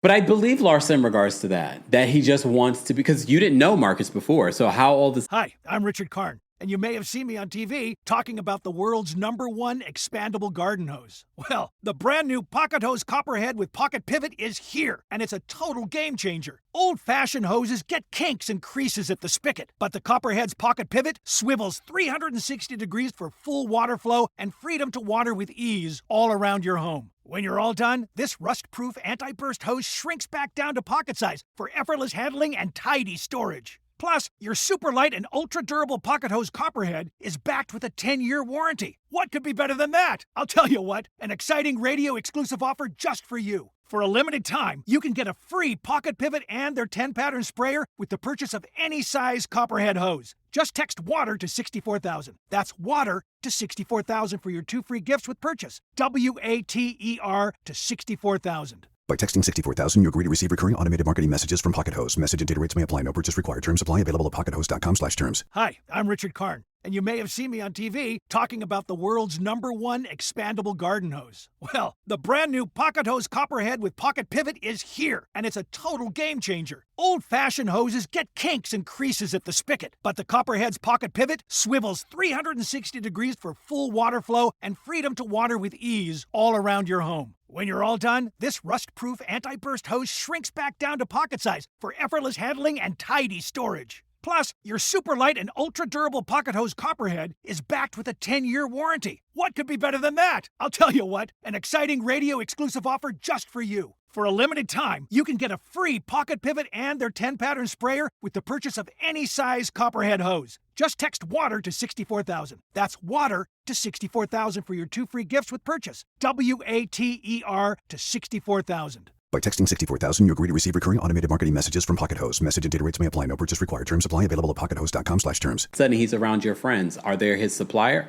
But I believe Larsa in regards to that he just wants to, because you didn't know Marcus before. So how all this... Hi, I'm Richard Karn, and you may have seen me on TV talking about the world's #1 expandable garden hose. Well, the brand new Pocket Hose Copperhead with Pocket Pivot is here, and it's a total game changer. Old-fashioned hoses get kinks and creases at the spigot, but the Copperhead's Pocket Pivot swivels 360 degrees for full water flow and freedom to water with ease all around your home. When you're all done, this rust-proof anti-burst hose shrinks back down to pocket size for effortless handling and tidy storage. Plus, your super light and ultra-durable Pocket Hose Copperhead is backed with a 10-year warranty. What could be better than that? I'll tell you what, an exciting radio-exclusive offer just for you. For a limited time, you can get a free Pocket Pivot and their 10-pattern sprayer with the purchase of any size Copperhead hose. Just text WATER to 64,000. That's WATER to 64,000 for your 2 free gifts with purchase. WATER to 64,000. By texting 64,000, you agree to receive recurring automated marketing messages from Pocket Hose. Message and data rates may apply. No purchase required. Terms apply. Available at pockethose.com/terms. Hi, I'm Richard Karn, and you may have seen me on TV talking about the world's #1 expandable garden hose. Well, the brand new Pocket Hose Copperhead with Pocket Pivot is here, and it's a total game changer. Old-fashioned hoses get kinks and creases at the spigot, but the Copperhead's Pocket Pivot swivels 360 degrees for full water flow and freedom to water with ease all around your home. When you're all done, this rust-proof anti-burst hose shrinks back down to pocket size for effortless handling and tidy storage. Plus, your super light and ultra-durable Pocket Hose Copperhead is backed with a 10-year warranty. What could be better than that? I'll tell you what, an exciting radio-exclusive offer just for you. For a limited time, you can get a free Pocket Pivot and their 10-pattern sprayer with the purchase of any size Copperhead hose. Just text WATER to 64,000. That's WATER to 64,000 for your 2 free gifts with purchase. WATER to 64,000. By texting 64,000, you agree to receive recurring automated marketing messages from Pocket Hose. Message and data rates may apply. No purchase required. Terms apply. Available at pockethose.com/terms. Suddenly he's around your friends. Are they his supplier?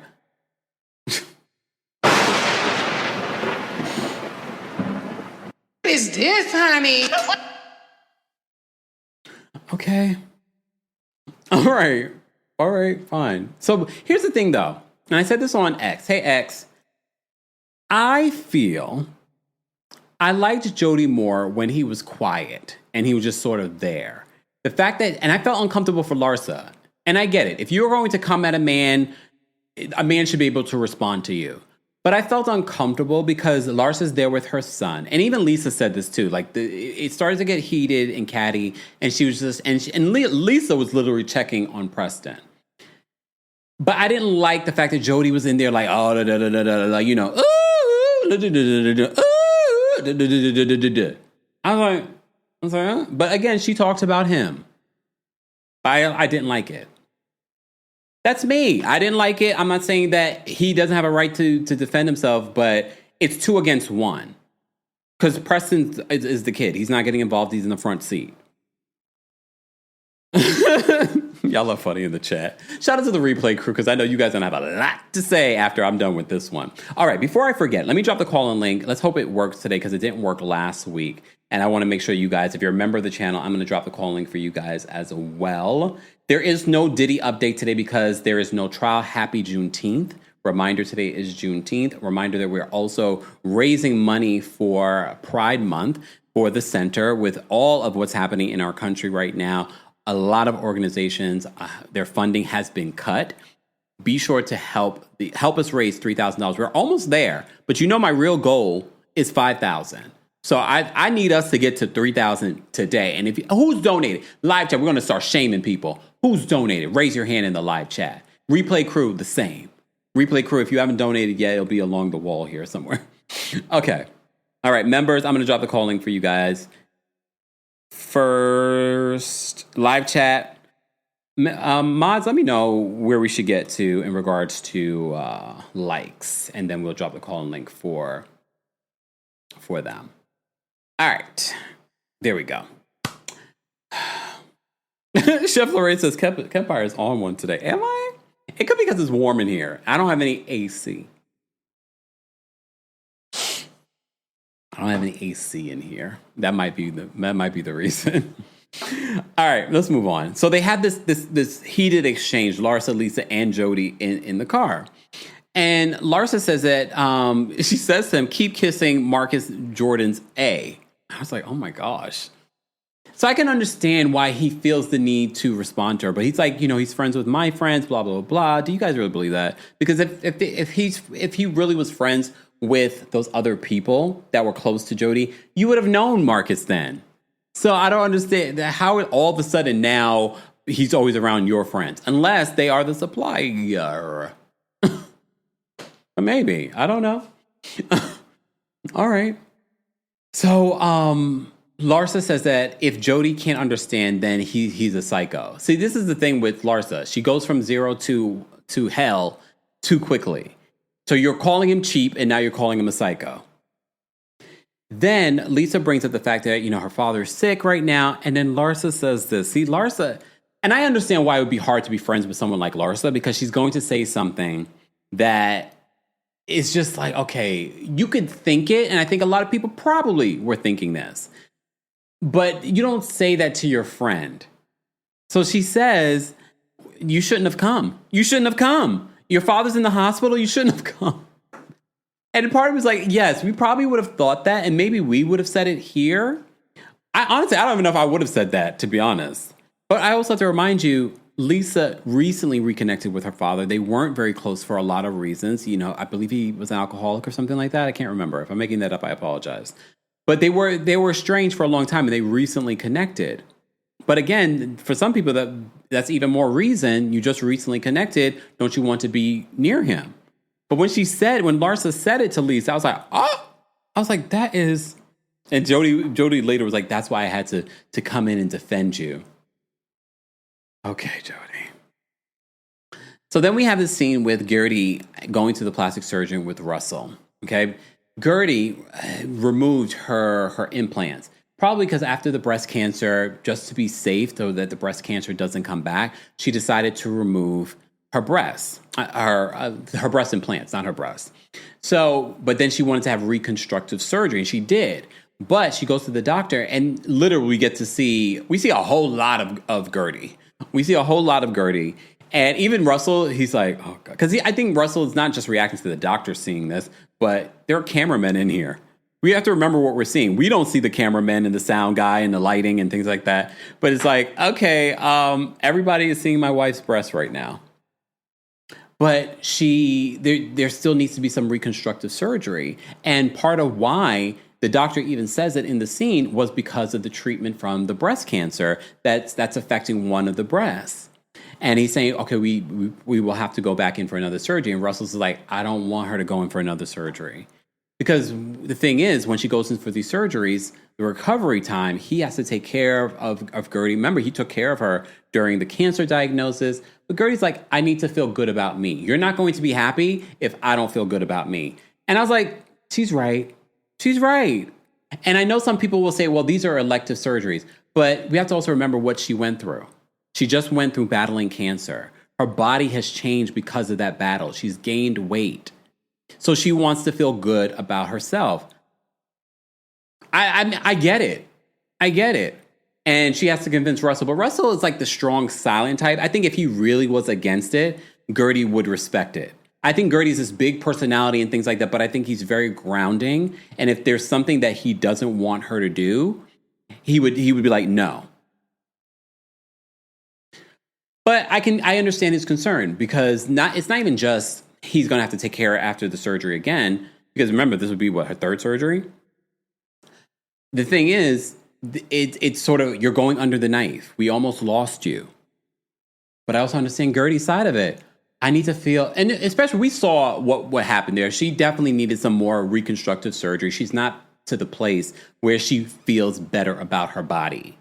What is this, honey? Okay. All right, fine. So here's the thing, though. And I said this on X. Hey, X. I feel I liked Jodie more when he was quiet and he was just sort of there. The fact that, and I felt uncomfortable for Larsa. And I get it. If you're going to come at a man should be able to respond to you. But I felt uncomfortable because Larsa's there with her son. And even Lisa said this too. Like, it started to get heated and catty. And she was just, and Lisa was literally checking on Preston. But I didn't like the fact that Jodie was in there like, oh, da, da, da, da, da, like, you know, ooh, da, da, da, da, da, ooh, da, da, da, da, da, da. I was like, huh? But again, she talks about him. I didn't like it. That's me. I didn't like it. I'm not saying that he doesn't have a right to defend himself, but it's 2 against 1. Because Preston is the kid. He's not getting involved. He's in the front seat. Y'all are funny in the chat. Shout out to the replay crew, because I know you guys don't have a lot to say after I'm done with this one. All right, before I forget, let me drop the call-in link. Let's hope it works today, because it didn't work last week. And I want to make sure you guys, if you're a member of the channel, I'm going to drop the call link for you guys as well. There is no Diddy update today because there is no trial. Happy Juneteenth. Reminder, today is Juneteenth. Reminder that we're also raising money for Pride Month for the center. With all of what's happening in our country right now, a lot of organizations, their funding has been cut. Be sure to help us raise $3,000. We're almost there, but you know my real goal is $5,000. So I need us to get to $3,000 today. And who's donated? Live chat, we're going to start shaming people. Who's donated? Raise your hand in the live chat. Replay crew, the same. Replay crew, if you haven't donated yet, it'll be along the wall here somewhere. Okay. All right, members, I'm going to drop the call link for you guys. First, live chat. Mods, let me know where we should get to in regards to likes, and then we'll drop the call link for them. All right, there we go. Chef Lorraine says Kempire is on one today. Am I? It could be because it's warm in here. I don't have any AC. I don't have any AC in here. That might be the reason. All right, let's move on. So they had this heated exchange, Larsa, Lisa, and Jodie in the car. And Larsa says that she says to him, keep kissing Marcus Jordan's A. I was like, oh my gosh. So I can understand why he feels the need to respond to her, but he's like, he's friends with my friends, blah, blah, blah. Do you guys really believe that? Because if he really was friends with those other people that were close to Jodie, you would have known Marcus then. So I don't understand how all of a sudden now he's always around your friends, unless they are the supplier. Or maybe, I don't know. All right. So Larsa says that if Jodie can't understand, then he's a psycho. See, this is the thing with Larsa. She goes from zero to hell too quickly. So you're calling him cheap, and now you're calling him a psycho. Then Lisa brings up the fact that, her father's sick right now. And then Larsa says this. See, Larsa, and I understand why it would be hard to be friends with someone like Larsa, because she's going to say something that is just like, okay, you could think it. And I think a lot of people probably were thinking this. But you don't say that to your friend. So she says, you shouldn't have come. You shouldn't have come. Your father's in the hospital. You shouldn't have come. And part of me was like, yes, we probably would have thought that, and maybe we would have said it here. Honestly, I don't even know if I would have said that, to be honest. But I also have to remind you, Lisa recently reconnected with her father. They weren't very close for a lot of reasons. I believe he was an alcoholic or something like that. I can't remember. If I'm making that up, I apologize. But they were estranged for a long time, and they recently connected. But again, for some people, that's even more reason. You just recently connected. Don't you want to be near him? But when Larsa said it to Lisa, I was like, oh! I was like, that is... And Jodie later was like, that's why I had to come in and defend you. Okay, Jodie. So then we have this scene with Gertie going to the plastic surgeon with Russell. Okay? Gertie removed her implants. Probably because after the breast cancer, just to be safe, so that the breast cancer doesn't come back, she decided to remove her breasts, her breast implants, not her breasts. So, but then she wanted to have reconstructive surgery, and she did. But she goes to the doctor, and literally we see a whole lot of Gertie. We see a whole lot of Gertie. And even Russell, he's like, oh God. Because I think Russell is not just reacting to the doctor seeing this, but there are cameramen in here. We have to remember what we're seeing. We don't see the cameraman and the sound guy and the lighting and things like that. But it's like, okay, everybody is seeing my wife's breast right now. But there still needs to be some reconstructive surgery. And part of why the doctor even says it in the scene was because of the treatment from the breast cancer that's affecting one of the breasts. And he's saying, okay, we will have to go back in for another surgery. And Russell's like, I don't want her to go in for another surgery. Because the thing is, when she goes in for these surgeries, the recovery time, he has to take care of Gertie. Remember, he took care of her during the cancer diagnosis. But Gertie's like, I need to feel good about me. You're not going to be happy if I don't feel good about me. And I was like, she's right. She's right. And I know some people will say, well, these are elective surgeries. But we have to also remember what she went through. She just went through battling cancer. Her body has changed because of that battle. She's gained weight. So she wants to feel good about herself. I get it. I get it. And she has to convince Russell. But Russell is like the strong, silent type. I think if he really was against it, Guerdy would respect it. I think Guerdy's this big personality and things like that, but I think he's very grounding. And if there's something that he doesn't want her to do, he would be like, no. But I understand his concern because it's not even just he's going to have to take care of after the surgery again. Because remember, this would be her third surgery. The thing is, it's sort of, you're going under the knife. We almost lost you. But I also understand Guerdy's side of it. I need to feel, and especially we saw what happened there. She definitely needed some more reconstructive surgery. She's not to the place where she feels better about her body.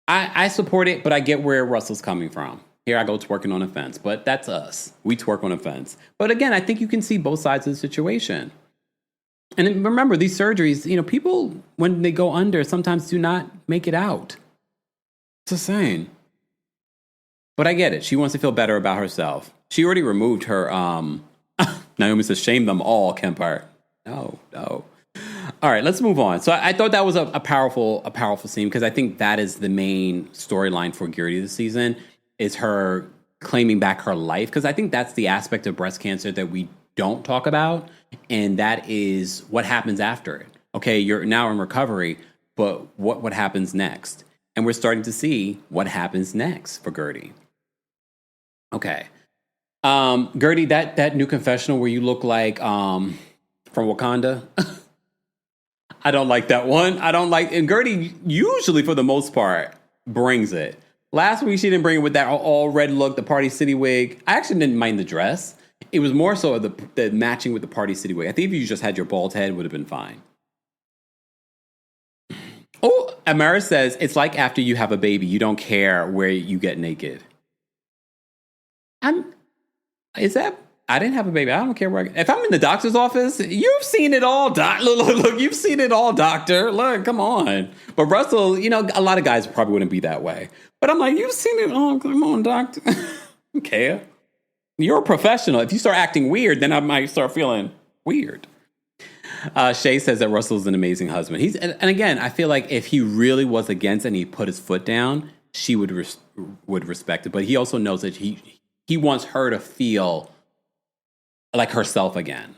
I support it, but I get where Russell's coming from. Here I go twerking on a fence, but that's us. We twerk on a fence. But again, I think you can see both sides of the situation. And remember, these surgeries, people, when they go under, sometimes do not make it out. It's insane. But I get it. She wants to feel better about herself. She already removed her, Naomi says, shame them all, Kempire. No. All right, let's move on. So I thought that was a powerful scene because I think that is the main storyline for Gertie this season, is her claiming back her life. Because I think that's the aspect of breast cancer that we don't talk about, and that is what happens after it. Okay, you're now in recovery, but what happens next? And we're starting to see what happens next for Gertie. Okay. Gertie, that new confessional where you look like from Wakanda, I don't like that one. And Gertie usually, for the most part, brings it. Last week, she didn't bring it with that all red look, the Party City wig. I actually didn't mind the dress. It was more so the matching with the Party City wig. I think if you just had your bald head, it would have been fine. Oh, Amara says, it's like after you have a baby, you don't care where you get naked. I didn't have a baby. I don't care where if I'm in the doctor's office, you've seen it all, doc. Look, you've seen it all, doctor. Look, come on. But Russell, a lot of guys probably wouldn't be that way. But I'm like, you've seen it all. Come on, doctor. Okay. You're a professional. If you start acting weird, then I might start feeling weird. Shay says that Russell's an amazing husband. And again, I feel like if he really was against it and he put his foot down, she would respect it. But he also knows that he wants her to feel like herself again.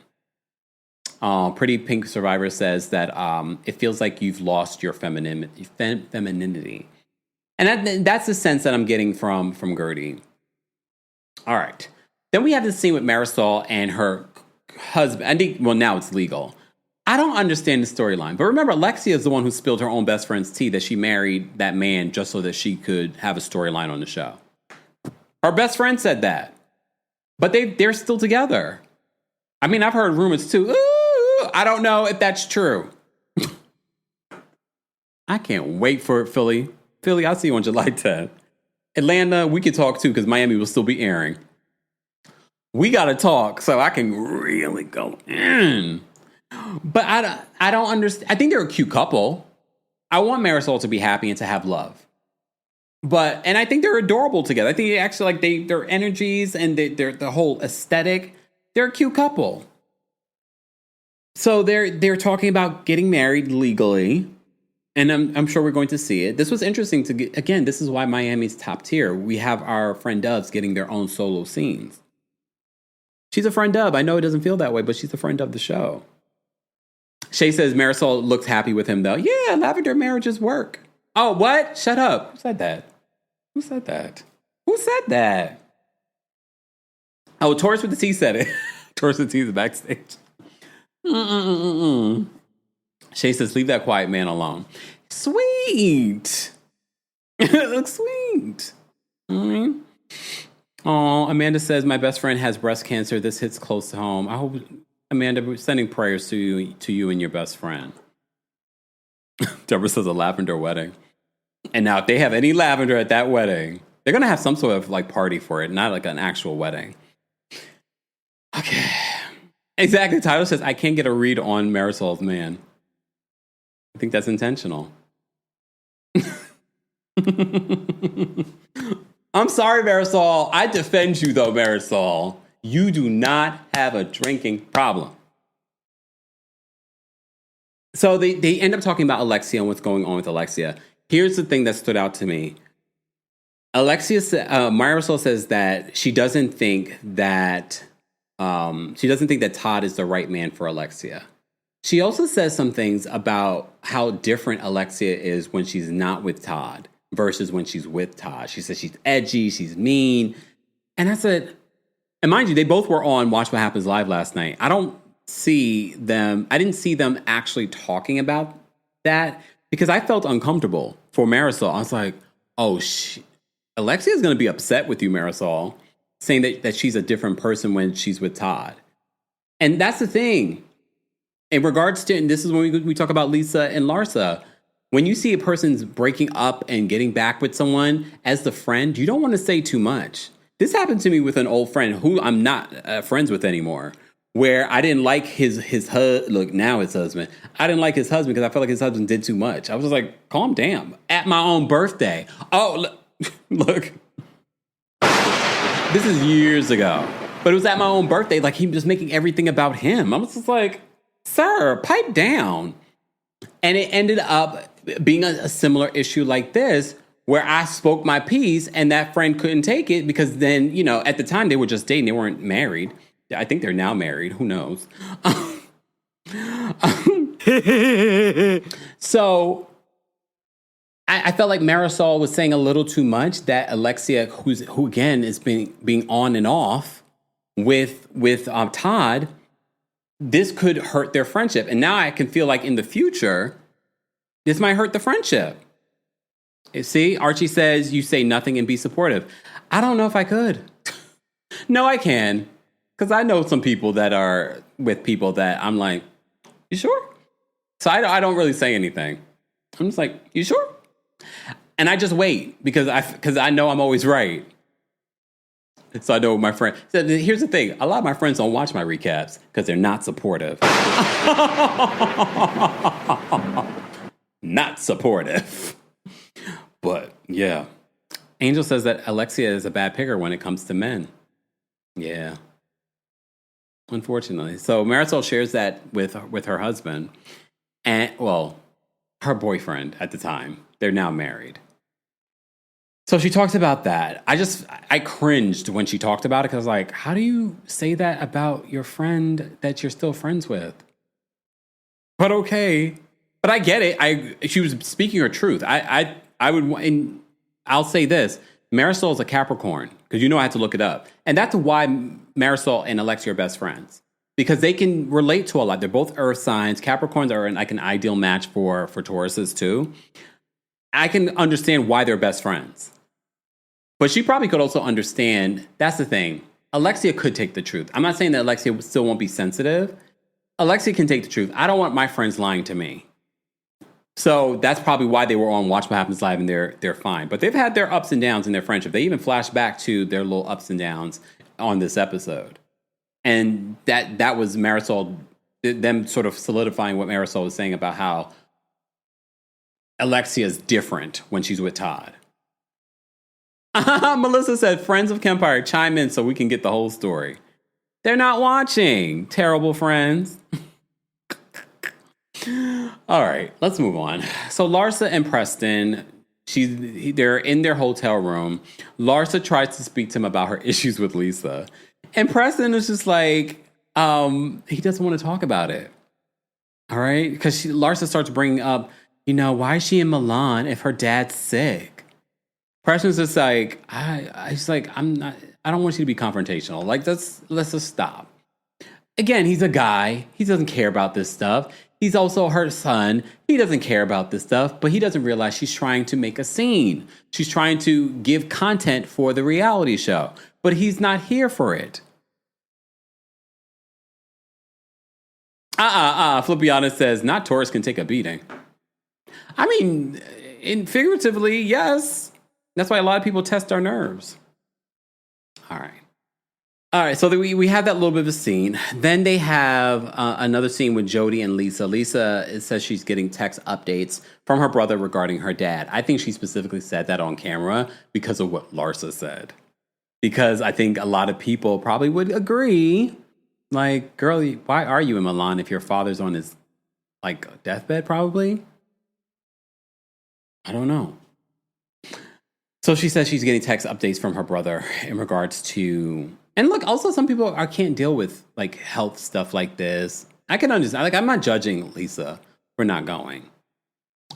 Pretty Pink Survivor says that it feels like you've lost your femininity. And that's the sense that I'm getting from Gertie. All right. Then we have this scene with Marisol and her husband. I think, well, now it's legal. I don't understand the storyline. But remember, Alexia is the one who spilled her own best friend's tea that she married that man just so that she could have a storyline on the show. Her best friend said that. But they're still together. I mean, I've heard rumors too. Ooh, I don't know if that's true. I can't wait for Philly. Philly, I'll see you on July 10th. Atlanta, we can talk too because Miami will still be airing. We got to talk so I can really go in. But I don't understand. I think they're a cute couple. I want Marisol to be happy and to have love. And I think they're adorable together. I think actually like their energies and the whole aesthetic, they're a cute couple. So they're talking about getting married legally. And I'm sure we're going to see it. This was interesting to get. Again, this is why Miami's top tier. We have our friend Doves getting their own solo scenes. She's a friend of. I know it doesn't feel that way, but she's a friend of the show. Shay says Marisol looks happy with him, though. Yeah, lavender marriages work. Oh, what? Shut up. Who said that? Who said that? Who said that? Oh, Taurus with the T said it. Taurus with the T is backstage. Shay says, leave that quiet man alone. Sweet. It looks sweet. Mm-hmm. Oh, Amanda says, my best friend has breast cancer. This hits close to home. I hope, Amanda, we're sending prayers to you and your best friend. Deborah says a lavender wedding. And now if they have any lavender at that wedding, they're going to have some sort of like party for it, not like an actual wedding. Okay. Exactly. Tyler says, I can't get a read on Marisol's man. I think that's intentional. I'm sorry, Marisol. I defend you, though, Marisol. You do not have a drinking problem. So they end up talking about Alexia and what's going on with Alexia. Here's the thing that stood out to me. Marisol says that she doesn't think that Todd is the right man for Alexia. She also says some things about how different Alexia is when she's not with Todd versus when she's with Todd. She says she's edgy, she's mean. And I said, and mind you, they both were on Watch What Happens Live last night. I didn't see them actually talking about that because I felt uncomfortable for Marisol. I was like, oh, Alexia is going to be upset with you, Marisol, saying that she's a different person when she's with Todd. And that's the thing. In regards to, and this is when we talk about Lisa and Larsa, when you see a person's breaking up and getting back with someone, as the friend, you don't want to say too much. This happened to me with an old friend who I'm not friends with anymore, where I didn't like his now his husband. I didn't like his husband because I felt like his husband did too much. I was just like, calm down. At my own birthday. Oh, look. This is years ago. But it was at my own birthday. Like, he was making everything about him. I was just like, sir, pipe down. And it ended up being a similar issue like this, where I spoke my piece and that friend couldn't take it because then, at the time they were just dating. They weren't married. I think they're now married. Who knows? So I felt like Marisol was saying a little too much, that Alexia, who again is being on and off with Todd, this could hurt their friendship. And now I can feel like in the future, this might hurt the friendship. See, Archie says, you say nothing and be supportive. I don't know if I could. No, I can. Because I know some people that are with people that I'm like, you sure? So I don't really say anything. I'm just like, you sure? And I just wait because I know I'm always right. So I know my friend. So here's the thing. A lot of my friends don't watch my recaps because they're not supportive. Not supportive. But yeah. Angel says that Alexia is a bad picker when it comes to men. Yeah. Unfortunately. So Marisol shares that with her husband. And, her boyfriend at the time. They're now married. So she talks about that. I cringed when she talked about it because I was like, how do you say that about your friend that you're still friends with? But okay. But I get it. She was speaking her truth. I would, and I'll say this. Marisol is a Capricorn because I had to look it up. And that's why Marisol and Alexia are best friends. Because they can relate to a lot. They're both earth signs. Capricorns are like an ideal match for Tauruses too. I can understand why they're best friends. But she probably could also understand, that's the thing. Alexia could take the truth. I'm not saying that Alexia still won't be sensitive. Alexia can take the truth. I don't want my friends lying to me. So that's probably why they were on Watch What Happens Live and they're fine. But they've had their ups and downs in their friendship. They even flash back to their little ups and downs on this episode. And that was Marisol, them sort of solidifying what Marisol was saying about how Alexia is different when she's with Todd. Melissa said, friends of Kempire, chime in so we can get the whole story. They're not watching. Terrible friends. All right, let's move on. So Larsa and Preston, they're in their hotel room. Larsa tries to speak to him about her issues with Lisa. And Preston is just like, he doesn't want to talk about it. All right? Because Larsa starts bringing up, why is she in Milan if her dad's sick? Preston's just like, I don't want you to be confrontational. Like, let's just stop. Again, he's a guy. He doesn't care about this stuff. He's also her son. He doesn't care about this stuff, but he doesn't realize she's trying to make a scene. She's trying to give content for the reality show, but he's not here for it. Flipiana says, not Taurus can take a beating. I mean, figuratively, yes. That's why a lot of people test our nerves. All right, so we have that little bit of a scene. Then they have another scene with Jodie and Lisa. Lisa says she's getting text updates from her brother regarding her dad. I think she specifically said that on camera because of what Larsa said. Because I think a lot of people probably would agree. Like, girl, why are you in Milan if your father's on his like deathbed, probably. I don't know. So she says she's getting text updates from her brother in regards to, and look, also some people can't deal with like health stuff like this. I can understand. Like, I'm not judging Lisa for not going.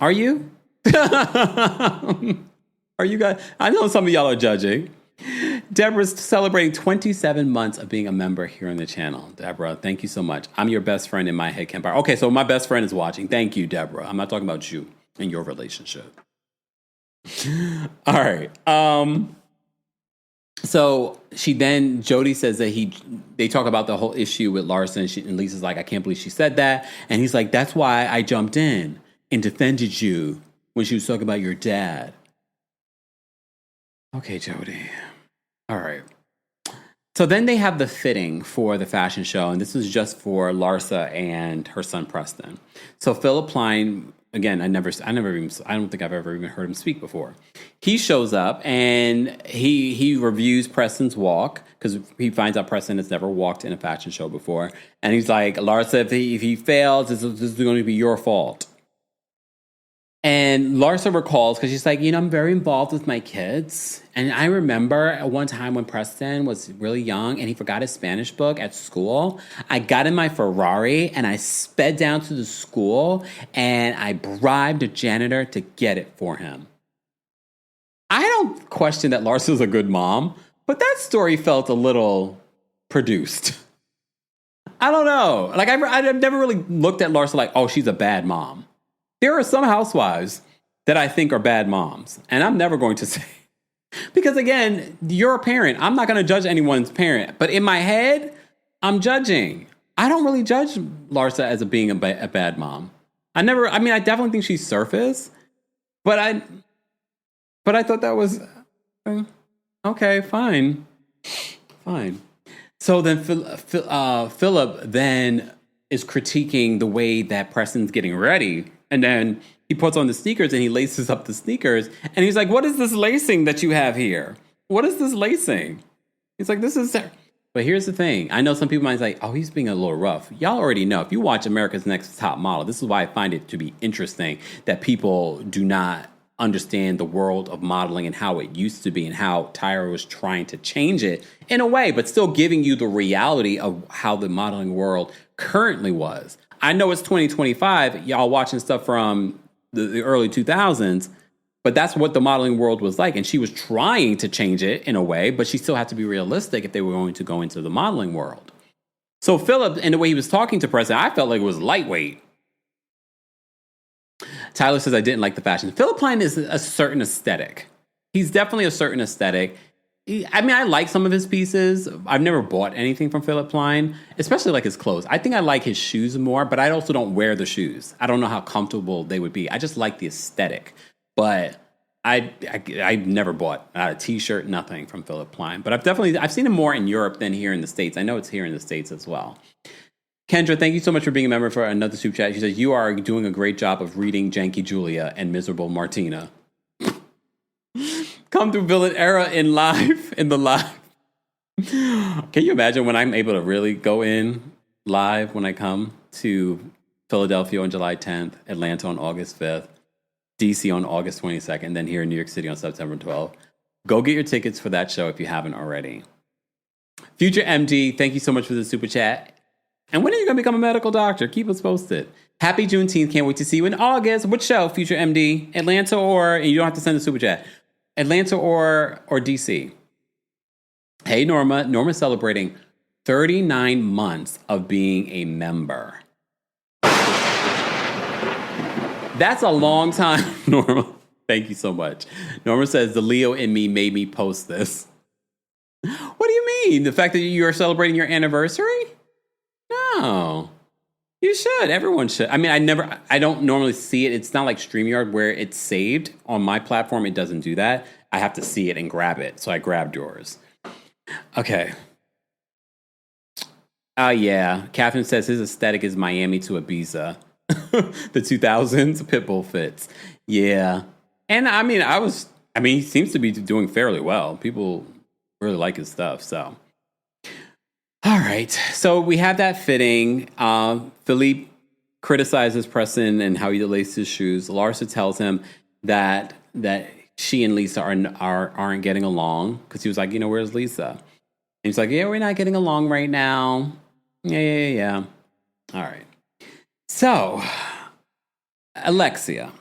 Are you? Are you guys? I know some of y'all are judging. Deborah's celebrating 27 months of being a member here on the channel. Deborah, thank you so much. I'm your best friend in my head, Kempire. Okay, so my best friend is watching. Thank you, Deborah. I'm not talking about you and your relationship. All right. So Jodie says that they talk about the whole issue with Larsa, and Lisa's like, I can't believe she said that. And he's like, that's why I jumped in and defended you when she was talking about your dad. Okay, Jodie. All right. So then they have the fitting for the fashion show, and this is just for Larsa and her son Preston. So Philip Plein, again, I don't think I've ever even heard him speak before. He shows up and he reviews Preston's walk because he finds out Preston has never walked in a fashion show before, and he's like, Larsa, if he fails, this is going to be your fault. And Larsa recalls, because she's like, I'm very involved with my kids. And I remember at one time when Preston was really young and he forgot his Spanish book at school, I got in my Ferrari and I sped down to the school and I bribed a janitor to get it for him. I don't question that Larsa's a good mom, but that story felt a little produced. I don't know. Like, I've never really looked at Larsa like, oh, she's a bad mom. There are some housewives that I think are bad moms, and I'm never going to say, because again, you're a parent. I'm not going to judge anyone's parent, but in my head, I'm judging. I don't really judge Larsa as being a bad mom. I definitely think she's surface, but I thought that was, okay, fine. So then Philip then is critiquing the way that Preston's getting ready. And then he puts on the sneakers and he laces up the sneakers. And he's like, what is this lacing that you have here? What is this lacing? He's like, this is... But here's the thing. I know some people might say, oh, he's being a little rough. Y'all already know. If you watch America's Next Top Model, this is why I find it to be interesting that people do not understand the world of modeling and how it used to be and how Tyra was trying to change it in a way, but still giving you the reality of how the modeling world currently was. I know it's 2025, y'all watching stuff from the early 2000s, but that's what the modeling world was like. And she was trying to change it in a way, but she still had to be realistic if they were going to go into the modeling world. So Philip, and the way he was talking to Preston, I felt like it was lightweight. Tyler says, I didn't like the fashion. Philip Plein is a certain aesthetic. He's definitely a certain aesthetic. I like some of his pieces. I've never bought anything from Philip Plein, especially like his clothes. I think I like his shoes more, but I also don't wear the shoes. I don't know how comfortable they would be. I just like the aesthetic. But I never bought a t-shirt, nothing from Philip Plein. But I've seen him more in Europe than here in the States. I know it's here in the States as well. Kendra, thank you so much for being a member for another super chat. She says, you are doing a great job of reading Janky Julia and Miserable Martina. Come through villain era in the live. Can you imagine when I'm able to really go in live when I come to Philadelphia on July 10th, Atlanta on August 5th, DC on August 22nd, and then here in New York City on September 12th. Go get your tickets for that show if you haven't already. Future MD, thank you so much for the super chat. And when are you going to become a medical doctor? Keep us posted. Happy Juneteenth. Can't wait to see you in August. Which show, Future MD? Atlanta and you don't have to send a super chat. Atlanta or DC? Hey, Norma. Norma's celebrating 39 months of being a member. That's a long time, Norma. Thank you so much. Norma says, the Leo in me made me post this. What do you mean? The fact that you're celebrating your anniversary? No. You should. Everyone should. I don't normally see it. It's not like StreamYard where it's saved. On my platform, it doesn't do that. I have to see it and grab it. So I grabbed yours. Okay. Yeah. Catherine says his aesthetic is Miami to Ibiza. The 2000s Pitbull fits. Yeah. And he seems to be doing fairly well. People really like his stuff. So. All right. So we have that fitting. Philippe criticizes Preston and how he laced his shoes. Larsa tells him that she and Lisa aren't getting along because he was like, where's Lisa? And he's like, yeah, we're not getting along right now. Yeah. All right. So, Alexia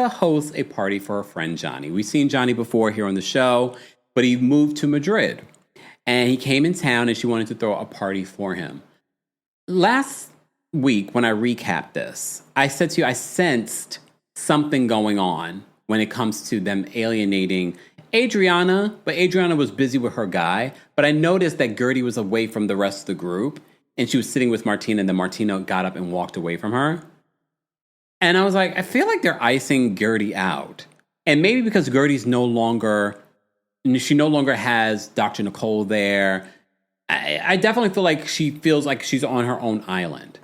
hosts a party for her friend Johnny. We've seen Johnny before here on the show, but he moved to Madrid. And he came in town and she wanted to throw a party for him. Last week, when I recapped this, I said to you, I sensed something going on when it comes to them alienating Adriana, but Adriana was busy with her guy. But I noticed that Guerdy was away from the rest of the group, and she was sitting with Martina, and then Martina got up and walked away from her. And I was like, I feel like they're icing Guerdy out. And maybe because Guerdy's no longer has Dr. Nicole there. I definitely feel like she feels like she's on her own island.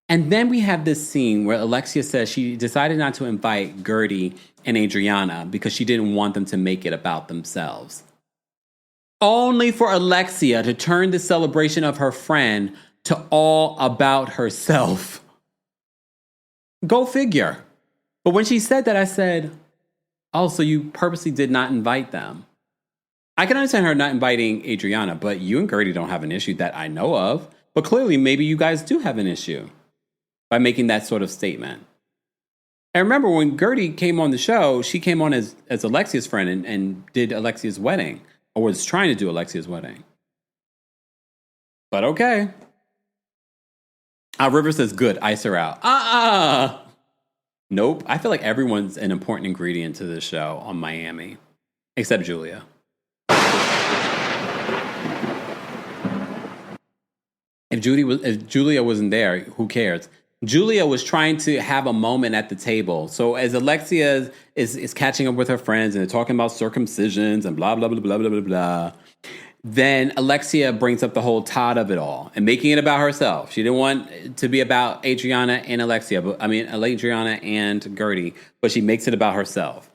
And then we have this scene where Alexia says she decided not to invite Guerdy and Adriana because she didn't want them to make it about themselves. Only for Alexia to turn the celebration of her friend to all about herself. Go figure. But when she said that, I said, oh, so you purposely did not invite them. I can understand her not inviting Adriana, but you and Guerdy don't have an issue that I know of. But clearly, maybe you guys do have an issue by making that sort of statement. And remember, when Guerdy came on the show, she came on as Alexia's friend and did Alexia's wedding, or was trying to do Alexia's wedding. But okay. River says, good, ice her out. Nope. I feel like everyone's an important ingredient to this show on Miami, except Julia. If Julia wasn't there, who cares? Julia was trying to have a moment at the table. So as Alexia is catching up with her friends and they're talking about circumcisions and blah, blah, blah, blah, blah, blah, blah, then Alexia brings up the whole Todd of it all and making it about herself. She didn't want it to be about Adriana and Adriana and Guerdy, but she makes it about herself.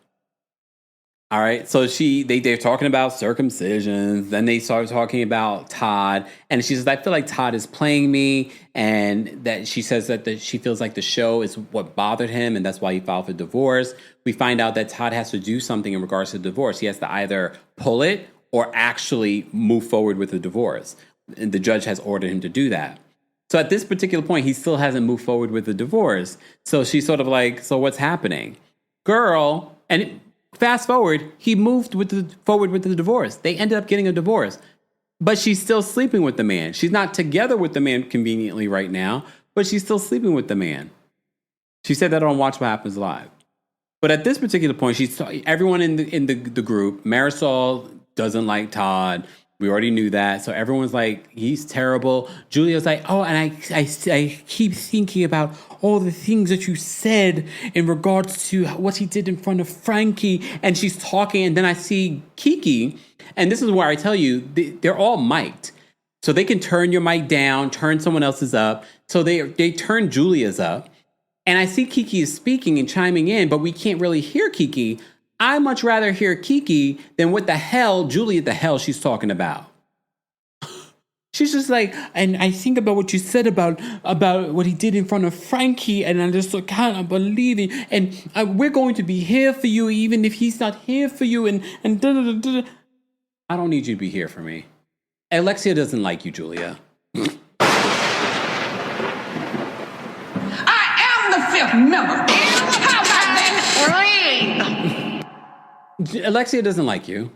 All right, so they're talking about circumcisions. Then they start talking about Todd, and she says, "I feel like Todd is playing me," and that she says that she feels like the show is what bothered him, and that's why he filed for divorce. We find out that Todd has to do something in regards to the divorce. He has to either pull it or actually move forward with the divorce, and the judge has ordered him to do that. So at this particular point, he still hasn't moved forward with the divorce. So she's sort of like, "So what's happening, girl?" And fast forward, he moved forward with the divorce. They ended up getting a divorce. But she's still sleeping with the man. She's not together with the man conveniently right now, but she's still sleeping with the man. She said that on Watch What Happens Live. But at this particular point, everyone in the group, Marisol doesn't like Todd. We already knew that. So everyone's like, he's terrible. Julia's like, oh, and I keep thinking about all the things that you said in regards to what he did in front of Frankie. And she's talking, and then I see Kiki. And this is where I tell you, they're all mic'd. So they can turn your mic down, turn someone else's up. So they turn Julia's up. And I see Kiki is speaking and chiming in, but we can't really hear Kiki. I much rather hear Kiki than what the hell she's talking about. She's just like, and I think about what you said about what he did in front of Frankie, and I just can't believe it. And we're going to be here for you, even if he's not here for you. And da da da da. I don't need you to be here for me. Alexia doesn't like you, Julia. I am the fifth member. How about that? Alexia doesn't like you.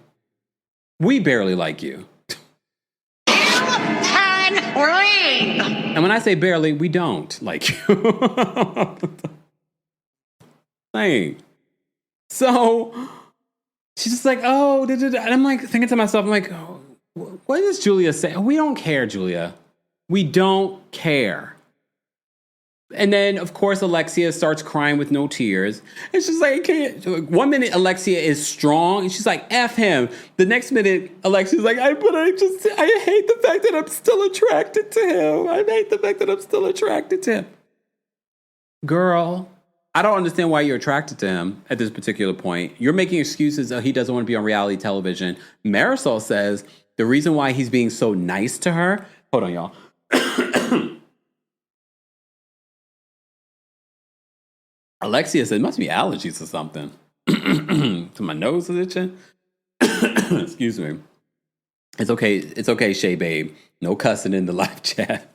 We barely like you. And when I say barely, we don't like you. Hey. So she's just like, oh, and I'm like thinking to myself, I'm like, oh, what does Julia say? We don't care, Julia. We don't care. And then, of course, Alexia starts crying with no tears. And she's like, one minute Alexia is strong, and she's like, F him. The next minute, Alexia's like, I hate the fact that I'm still attracted to him. I hate the fact that I'm still attracted to him. Girl, I don't understand why you're attracted to him at this particular point. You're making excuses that he doesn't want to be on reality television. Marisol says the reason why he's being so nice to her, hold on, y'all. Alexia said, it must be allergies or something. To my nose is itching. Excuse me. It's okay. It's okay, Shay Babe. No cussing in the live chat.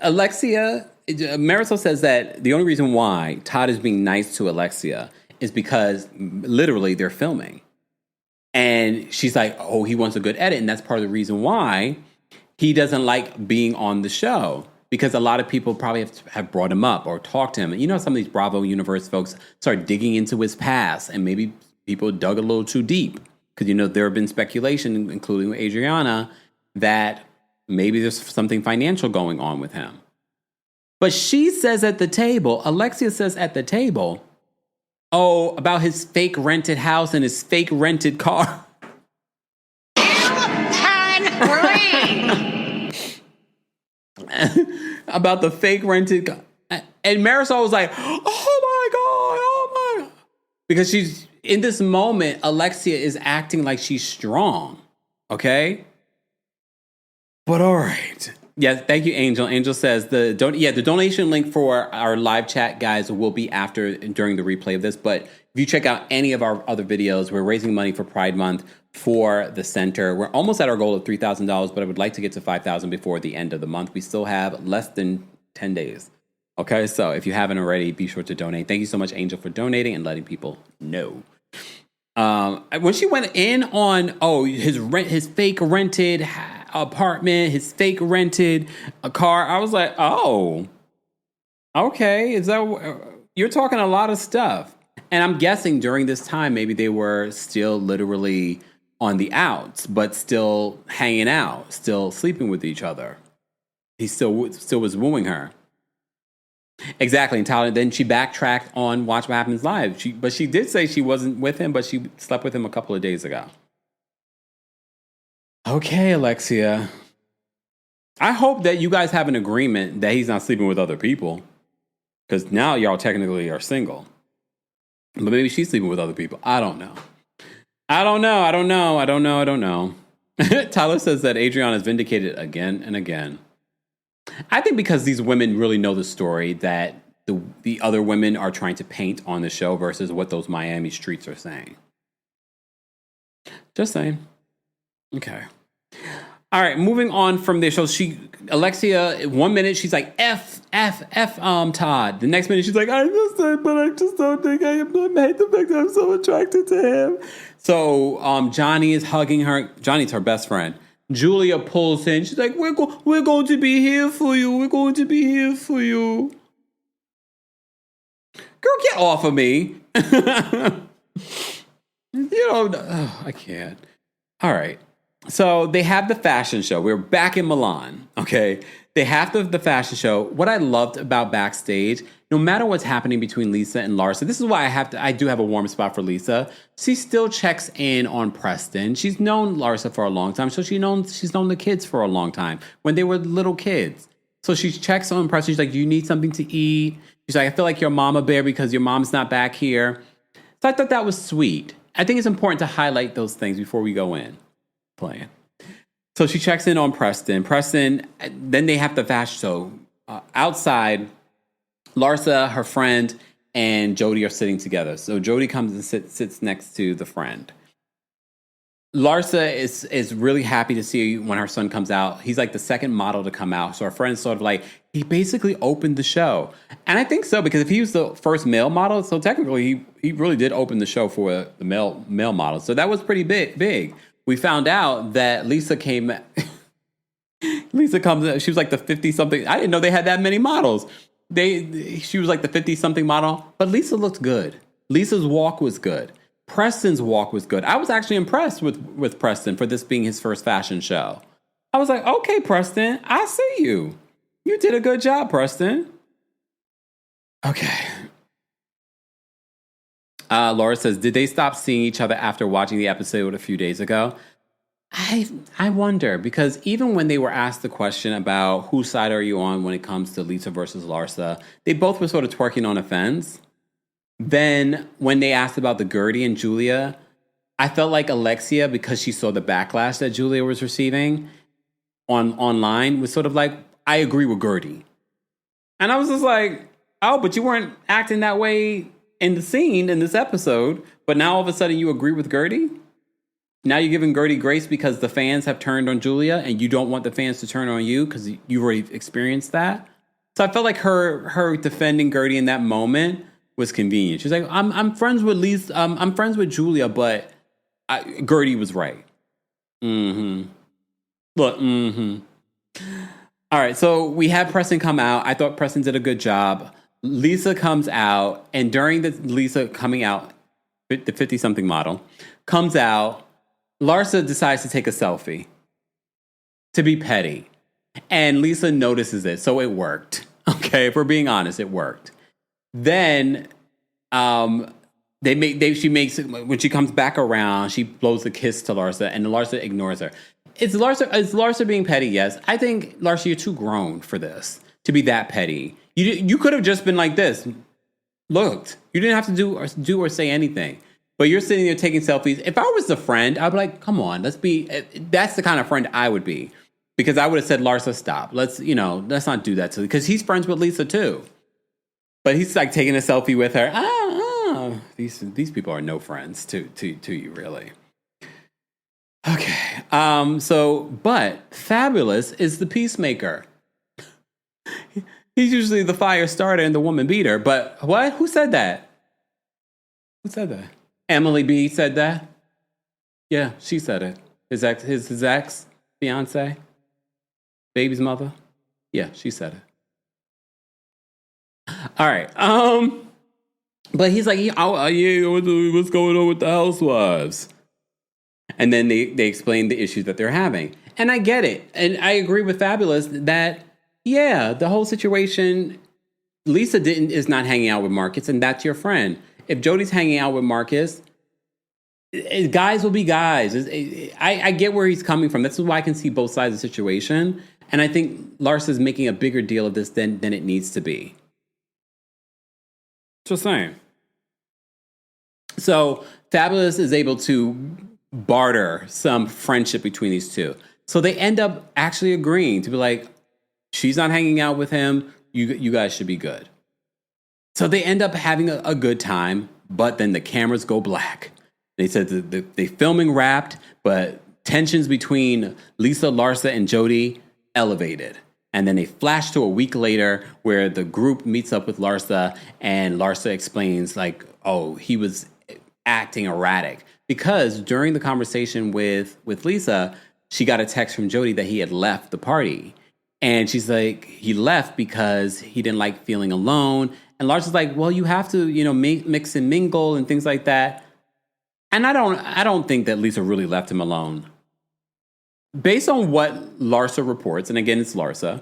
Alexia, Marisol says that the only reason why Todd is being nice to Alexia is because literally they're filming. And she's like, oh, he wants a good edit. And that's part of the reason why he doesn't like being on the show. Because a lot of people probably have brought him up or talked to him. And you know, some of these Bravo Universe folks start digging into his past. And maybe people dug a little too deep. Because, you know, there have been speculation, including with Adriana, that maybe there's something financial going on with him. But she says at the table, Alexia says at the table, oh, about his fake rented house and his fake rented car. About the fake rented car. And Marisol was like, oh my God. Because she's, in this moment, Alexia is acting like she's strong. Okay? But all right. Yes, thank you, Angel. Angel says the donation link for our live chat, guys, will be during the replay of this. But if you check out any of our other videos, we're raising money for Pride Month for the center. We're almost at our goal of $3,000, but I would like to get to $5,000 before the end of the month. We still have less than 10 days. Okay, so if you haven't already, be sure to donate. Thank you so much, Angel, for donating and letting people know. When she went in on his fake rented apartment, his fake rented car, I was like, oh, okay, is that you're talking a lot of stuff? And I'm guessing during this time maybe they were still literally on the outs, but still hanging out, still sleeping with each other. He still was wooing her. Exactly. And Tyler, then she backtracked on Watch What Happens Live. But she did say she wasn't with him, but she slept with him a couple of days ago. Okay, Alexia. I hope that you guys have an agreement that he's not sleeping with other people. Because now y'all technically are single. But maybe she's sleeping with other people. I don't know. Tyler says that Adriana is vindicated again and again. I think because these women really know the story that the other women are trying to paint on the show versus what those Miami streets are saying. Just saying. Okay. All right, moving on from there. So Alexia, 1 minute, she's like, F, Todd. The next minute, she's like, I just don't think I hate the fact that I'm so attracted to him. So Johnny is hugging her. Johnny's her best friend. Julia pulls in. She's like, we're going to be here for you. We're going to be here for you. Girl, get off of me. I can't. All right. So they have the fashion show. We're back in Milan, okay? They have the fashion show. What I loved about backstage, no matter what's happening between Lisa and Larsa, this is why I do have a warm spot for Lisa. She still checks in on Preston. She's known Larsa for a long time, so she's known the kids for a long time when they were little kids. So she checks on Preston. She's like, do you need something to eat? She's like, I feel like you're mama bear because your mom's not back here. So I thought that was sweet. I think it's important to highlight those things before we go in playing. So she checks in on Preston. Then they have the fashion show. Outside, Larsa, her friend, and Jodie are sitting together. So Jodie comes and sits next to the friend. Larsa is really happy to see when her son comes out. He's like the second model to come out. So her friend's sort of like, he basically opened the show. And I think so, because if he was the first male model, so technically he really did open the show for the male model. So that was pretty big. We found out that Lisa comes out, she was like the 50-something. I didn't know they had that many models. She was like the 50-something model, but Lisa looked good. Lisa's walk was good. Preston's walk was good. I was actually impressed with Preston for this being his first fashion show. I was like, okay, Preston, I see you. You did a good job, Preston. Okay. Laura says, did they stop seeing each other after watching the episode a few days ago? I wonder, because even when they were asked the question about whose side are you on when it comes to Lisa versus Larsa, they both were sort of twerking on a fence. Then when they asked about the Gertie and Julia, I felt like Alexia, because she saw the backlash that Julia was receiving online, was sort of like, I agree with Gertie. And I was just like, oh, but you weren't acting that way in the scene in this episode. But now all of a sudden you agree with Gertie? Now you're giving Gertie grace because the fans have turned on Julia and you don't want the fans to turn on you because you've already experienced that. So I felt like her defending Gertie in that moment was convenient. She's like, I'm friends with Lisa. I'm friends with Julia, but Gertie was right. Mm-hmm. Look, mm-hmm. All right, so we have Preston come out. I thought Preston did a good job. Lisa comes out, and during the Lisa coming out, the 50-something model comes out, Larsa decides to take a selfie to be petty. And Lisa notices it, so it worked. Okay, if we're being honest, it worked. Then she makes when she comes back around, she blows a kiss to Larsa, and Larsa ignores her. Is Larsa being petty? Yes. I think, Larsa, you're too grown for this, to be that petty. You could have just been like this. Looked. You didn't have to do or say anything. But you're sitting there taking selfies. If I was the friend, I'd be like, come on, that's the kind of friend I would be. Because I would have said, Larsa, stop. Let's not do that to you. Because he's friends with Lisa too. But he's like taking a selfie with her. These people are no friends to you, really. Okay. But Fabulous is the peacemaker. He's usually the fire starter and the woman beater. But what? Who said that? Who said that? Emily B said that? Yeah, she said it. His ex fiance, baby's mother. Yeah, she said it. All right. But he's like, what's going on with the housewives? And then they explain the issues that they're having. And I get it. And I agree with Fabulous that, yeah, the whole situation, Lisa is not hanging out with Marcus, and that's your friend. If Jodie's hanging out with Marcus, guys will be guys. I get where he's coming from. This is why I can see both sides of the situation. And I think Larsa's making a bigger deal of this than it needs to be. Just saying. So Fabulous is able to barter some friendship between these two. So they end up actually agreeing to be like, she's not hanging out with him. You guys should be good. So they end up having a good time, but then the cameras go black. They said the filming wrapped, but tensions between Lisa, Larsa, and Jodie elevated. And then they flash to a week later where the group meets up with Larsa, and Larsa explains like, oh, he was acting erratic. Because during the conversation with Lisa, she got a text from Jodie that he had left the party. And she's like, he left because he didn't like feeling alone. And Larsa's like, well, you have to, mix and mingle and things like that. And I don't think that Lisa really left him alone. Based on what Larsa reports, and again, it's Larsa,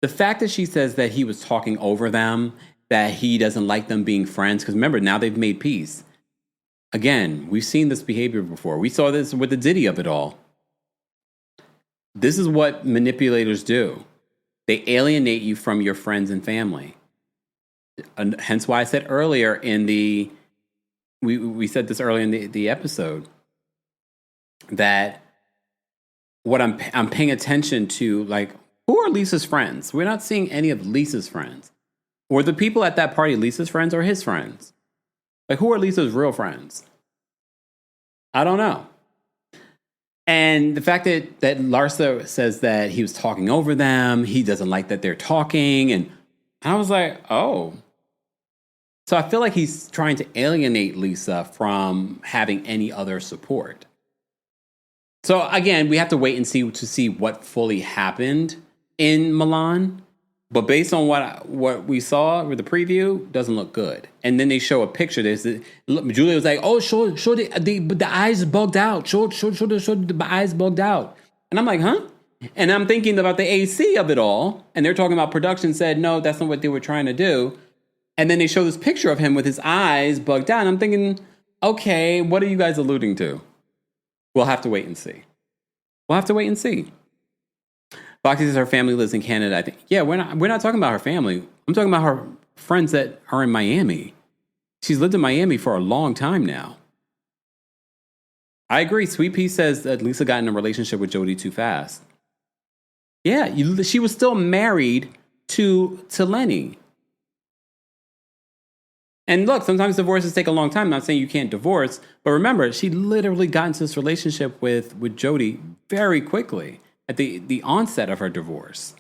the fact that she says that he was talking over them, that he doesn't like them being friends, because remember, now they've made peace. Again, we've seen this behavior before. We saw this with the Diddy of it all. This is what manipulators do. They alienate you from your friends and family. And hence why I said earlier we said this earlier in the episode, that what I'm paying attention to, like, who are Lisa's friends? We're not seeing any of Lisa's friends. Or the people at that party, Lisa's friends or his friends. Like, who are Lisa's real friends? I don't know. And the fact that Larsa says that he was talking over them, he doesn't like that they're talking, and I was like, oh. So I feel like he's trying to alienate Lisa from having any other support. So again, we have to wait and see what fully happened in Milan. But based on what we saw with the preview, doesn't look good. And then they show a picture. Julia was like, "Oh, show the eyes bugged out. Show the eyes bugged out." And I'm like, "Huh?" And I'm thinking about the AC of it all. And they're talking about production said, no, that's not what they were trying to do. And then they show this picture of him with his eyes bugged out. And I'm thinking, okay, what are you guys alluding to? We'll have to wait and see. Foxy says her family lives in Canada. I think, yeah, we're not talking about her family. I'm talking about her friends that are in Miami. She's lived in Miami for a long time now. I agree. Sweet Pea says that Lisa got in a relationship with Jodie too fast. Yeah, she was still married to Lenny. And look, sometimes divorces take a long time. I'm not saying you can't divorce, but remember, she literally got into this relationship with Jodie very quickly at the onset of her divorce.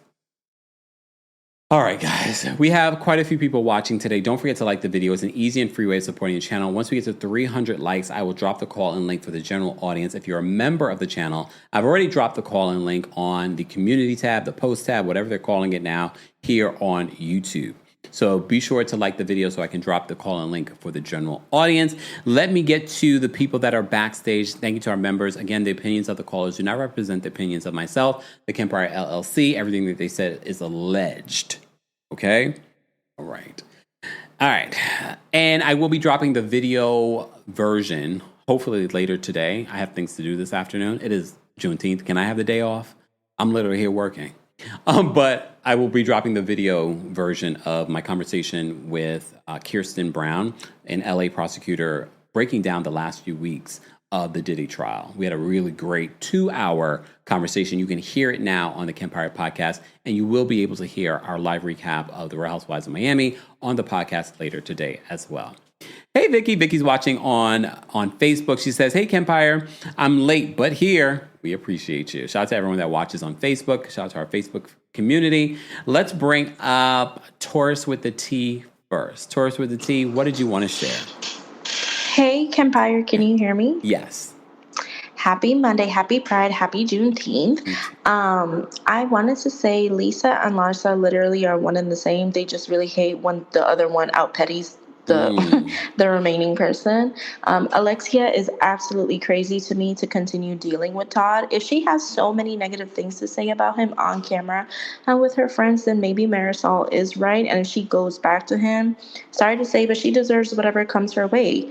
All right, guys, we have quite a few people watching today. Don't forget to like the video. It's an easy and free way of supporting the channel. Once we get to 300 likes, I will drop the call-in link for the general audience. If you're a member of the channel, I've already dropped the call-in link on the community tab, the post tab, whatever they're calling it now, here on YouTube. So be sure to like the video so I can drop the call-in link for the general audience. Let me get to the people that are backstage. Thank you to our members. Again, the opinions of the callers do not represent the opinions of myself, TheKempire LLC. Everything that they said is alleged. Okay? All right. All right. And I will be dropping the video version hopefully later today. I have things to do this afternoon. It is Juneteenth. Can I have the day off? I'm literally here working. But I will be dropping the video version of my conversation with Kirsten Brown, an LA prosecutor, breaking down the last few weeks of the Diddy trial. We had a really great 2-hour conversation. You can hear it now on the Kempire podcast, and you will be able to hear our live recap of the Real Housewives of Miami on the podcast later today as well. Hey, Vicky. Vicky's watching on Facebook. She says, hey, Kempire, I'm late, but here. We appreciate you. Shout out to everyone that watches on Facebook. Shout out to our Facebook community. Let's bring up Taurus with the T first. Taurus with the T, what did you want to share? Hey, Kempire, can you hear me? Yes. Happy Monday, happy Pride, happy Juneteenth. I wanted to say Lisa and Larsa literally are one and the same. They just really hate the other one out petties the remaining person. Alexia is absolutely crazy to me to continue dealing with Todd. If she has so many negative things to say about him on camera and with her friends, then maybe Marisol is right. And if she goes back to him, sorry to say, but she deserves whatever comes her way.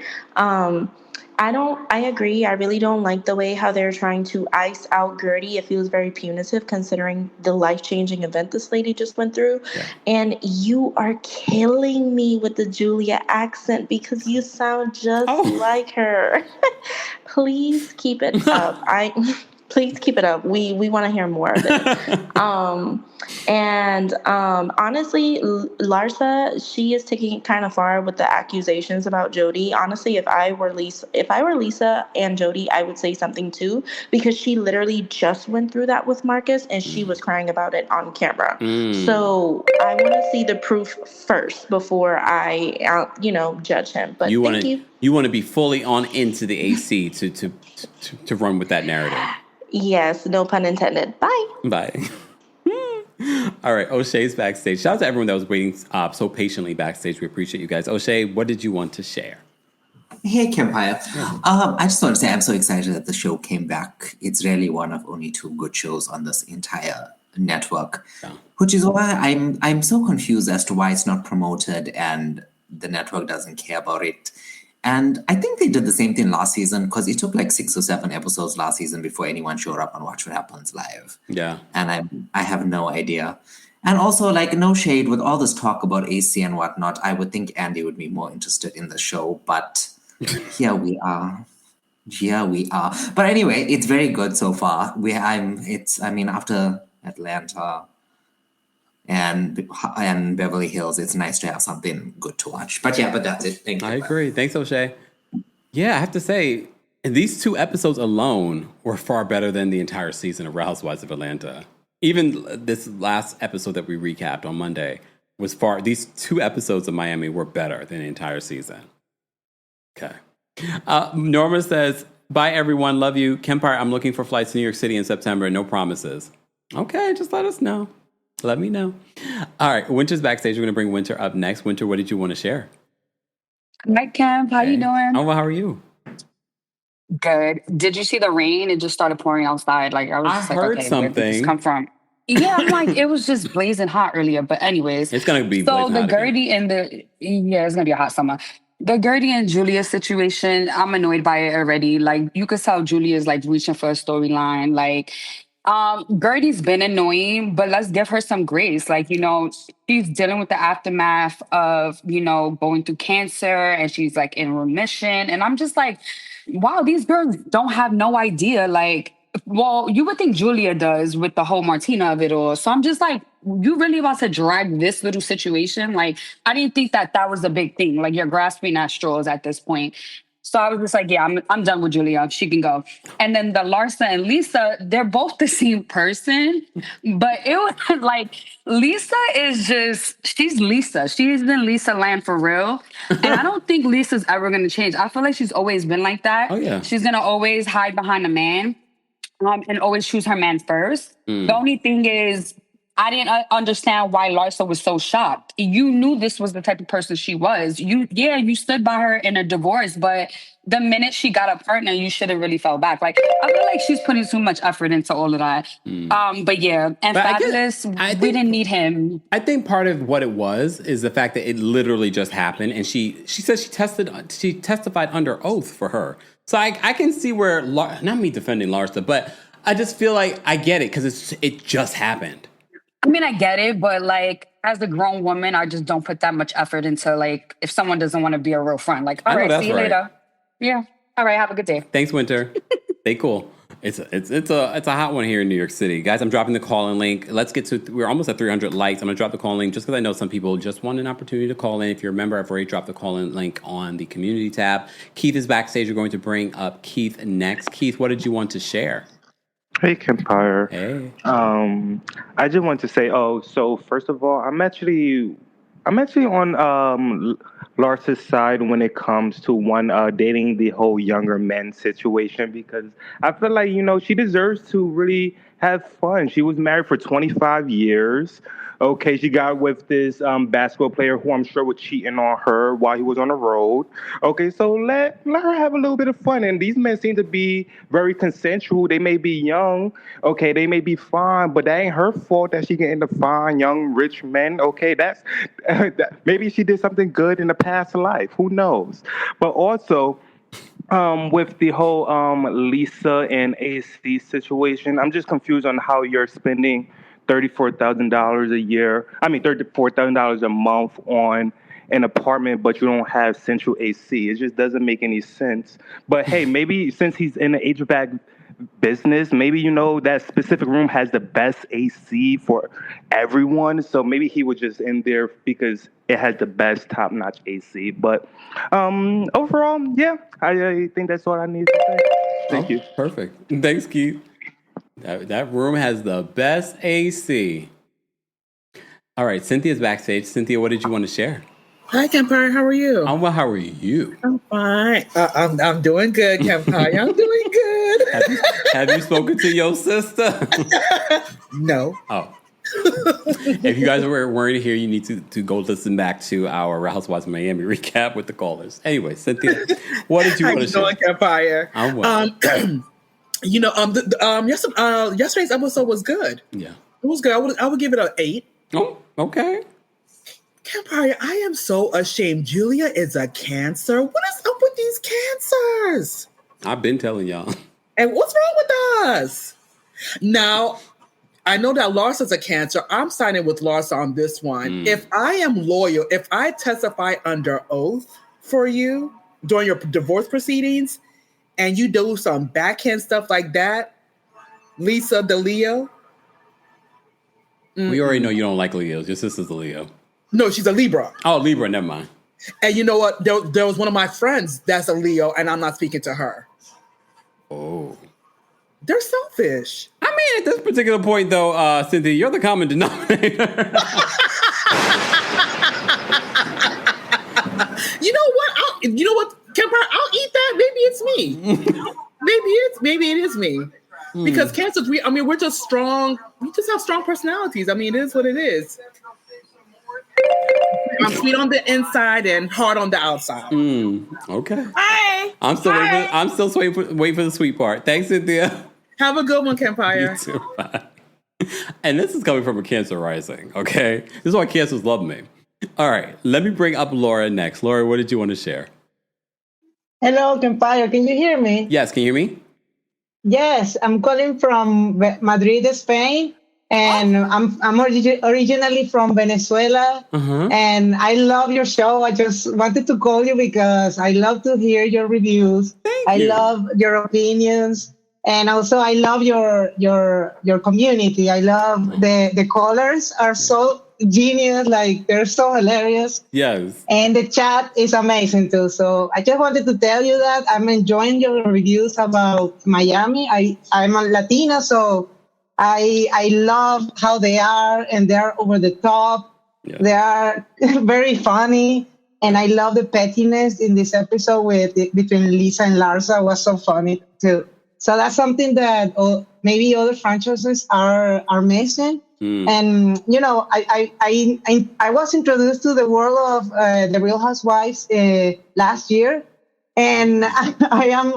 I agree. I really don't like the way how they're trying to ice out Gertie. It feels very punitive considering the life-changing event this lady just went through. Yeah. And you are killing me with the Julia accent because you sound just like her. Please keep it up. Please keep it up. We want to hear more of it. Honestly, Larsa, she is taking it kind of far with the accusations about Jodie. Honestly, if I were Lisa and Jodie, I would say something too, because she literally just went through that with Marcus and she was crying about it on camera. So I want to see the proof first before I, judge him. But you want to be fully on into the AC to run with that narrative. Yes, no pun intended. Bye. Bye. All right, O'Shea's backstage. Shout out to everyone that was waiting so patiently backstage. We appreciate you guys. O'Shea, what did you want to share? Hey, Kempire. I just want to say I'm so excited that the show came back. It's really one of only 2 good shows on this entire network, which is why I'm so confused as to why it's not promoted and the network doesn't care about it. And I think they did the same thing last season because it took like 6 or 7 episodes last season before anyone showed up and watched What Happens Live. Yeah. And I have no idea. And also, like, no shade, with all this talk about AC and whatnot, I would think Andy would be more interested in the show. But here we are. But anyway, it's very good so far. After Atlanta and Beverly Hills, it's nice to have something good to watch. But that's it. Thank you. I agree. Thanks, O'Shea. Yeah, I have to say, these 2 episodes alone were far better than the entire season of Real Housewives of Atlanta. Even this last episode that we recapped on Monday these 2 episodes of Miami were better than the entire season. Okay. Norma says, bye everyone, love you. Kempire, I'm looking for flights to New York City in September, no promises. Okay, just let us know. Let me know. All right, Winter's backstage. We're going to bring Winter up next. Winter, what did you want to share? Hi, Kemp. How you doing? Oh, well, how are you? Good. Did you see the rain? It just started pouring outside. I heard something. Where did this come from? Yeah, I'm like, it was just blazing hot earlier. But anyways. It's going to be blazing hot Gertie it's going to be a hot summer. The Gertie and Julia situation, I'm annoyed by it already. Like, you could tell Julia is reaching for a storyline. Gertie's been annoying, but let's give her some grace. She's dealing with the aftermath of, going through cancer and she's in remission. And I'm just like, wow, these girls don't have no idea. Well, you would think Julia does with the whole Martina of it all. So I'm just like, you really about to drag this little situation? Like, I didn't think that that was a big thing. Like, you're grasping at straws at this point. So I was just like, yeah, I'm done with Julia. She can go. And then the Larsa and Lisa, they're both the same person. But it was like, Lisa is just, she's Lisa. She's in Lisa land for real. And I don't think Lisa's ever going to change. I feel like she's always been like that. Oh, yeah. She's going to always hide behind a man. And always choose her man first. The only thing is, I didn't understand why Larsa was so shocked. You knew this was the type of person she was. You stood by her in a divorce, but the minute she got a partner, you should have really fell back. Like, I feel like she's putting too much effort into all of that. But yeah, and But Fabulous, we didn't need him. I think part of what it was is the fact that it literally just happened, and she said she testified under oath for her. So I can see where, not me defending Larsa, but I just feel like I get it because it just happened. I mean, I get it, but like, as a grown woman, I just don't put that much effort into, like, if someone doesn't want to be a real friend. Like, all right, see you later. Yeah. All right, have a good day. Thanks, Winter. Stay cool. It's a hot one here in New York City. Guys, I'm dropping the call-in link. Let's get to, we're almost at 300 likes. I'm going to drop the call-in link just because I know some people just want an opportunity to call in. If you're a member, I've already dropped the call-in link on the community tab. Keith is backstage. We're going to bring up Keith next. Keith, what did you want to share? Hey, Kempire. Hey. I just want to say, so first of all, I'm actually on Larsa's side when it comes to dating the whole younger men situation, because I feel like, she deserves to really have fun. She was married for 25 years. Okay, she got with this basketball player who I'm sure was cheating on her while he was on the road. Okay, so let her have a little bit of fun. And these men seem to be very consensual. They may be young. Okay, they may be fine, but that ain't her fault that she getting the fine, young, rich men. Okay, that's maybe she did something good in the past life. Who knows? But also, with the whole Lisa and AC situation, I'm just confused on how you're spending $34,000 a year. I mean, $34,000 a month on an apartment, but you don't have central AC. It just doesn't make any sense. But hey, maybe since he's in the HVAC business, maybe that specific room has the best AC for everyone. So maybe he was just in there because it has the best top-notch AC. But overall, yeah, I think that's all I need to say. Thank you. Perfect. Thanks, Keith. That room has the best AC. All right, Cynthia's backstage. Cynthia, what did you want to share? Hi, Kempire. How are you? I'm well. How are you? I'm fine. I'm doing good, Kempire. I'm doing good. Have you spoken to your sister? No. Oh. If you guys weren't here, you need to go listen back to our Real Housewives of Miami recap with the callers. Anyway, Cynthia, what did you want to share? How you doing, Kempire? I'm well. Yesterday's episode was good. Yeah. It was good. I would give it an 8. Oh, okay. Kempire, I am so ashamed. Julia is a Cancer. What is up with these Cancers? I've been telling y'all. And what's wrong with us? Now, I know that Larsa's a Cancer. I'm signing with Larsa on this one. If I am loyal, if I testify under oath for you during your divorce proceedings, and you do some backhand stuff like that, Lisa the Leo. We already know you don't like Leos. Your sister's a Leo. No, she's a Libra. Oh, Libra, never mind. And you know what? There was one of my friends that's a Leo, and I'm not speaking to her. Oh. They're selfish. I mean, at this particular point, though, Cynthia, you're the common denominator. You know what, Kempire? I'll eat that. Maybe it's me. maybe it is me. Because Cancers, we're just strong. We just have strong personalities. I mean, it is what it is. I'm sweet on the inside and hard on the outside. Okay. Hi. I'm still waiting for the sweet part. Thanks, Cynthia. Have a good one, Kempire. You too. Bye. And this is coming from a Cancer rising, okay? This is why Cancers love me. All right, let me bring up Laura next. Laura, what did you want to share? Hello, Kempire. Can you hear me? Yes, can you hear me? Yes, I'm calling from Madrid, Spain. And I'm originally from Venezuela. And I love your show. I just wanted to call you because I love to hear your reviews. I love your opinions. And also, I love your community. I love the colors are so genius. Like, they're so hilarious. Yes. And the chat is amazing too. So I just wanted to tell you that I'm enjoying your reviews about Miami. I'm a Latina, so I love how they are, and they're over the top. Yeah. They are very funny. And I love the pettiness in this episode between Lisa and Larsa. It was so funny too. So that's something that maybe other franchises are missing. And I was introduced to the world of the Real Housewives last year, and I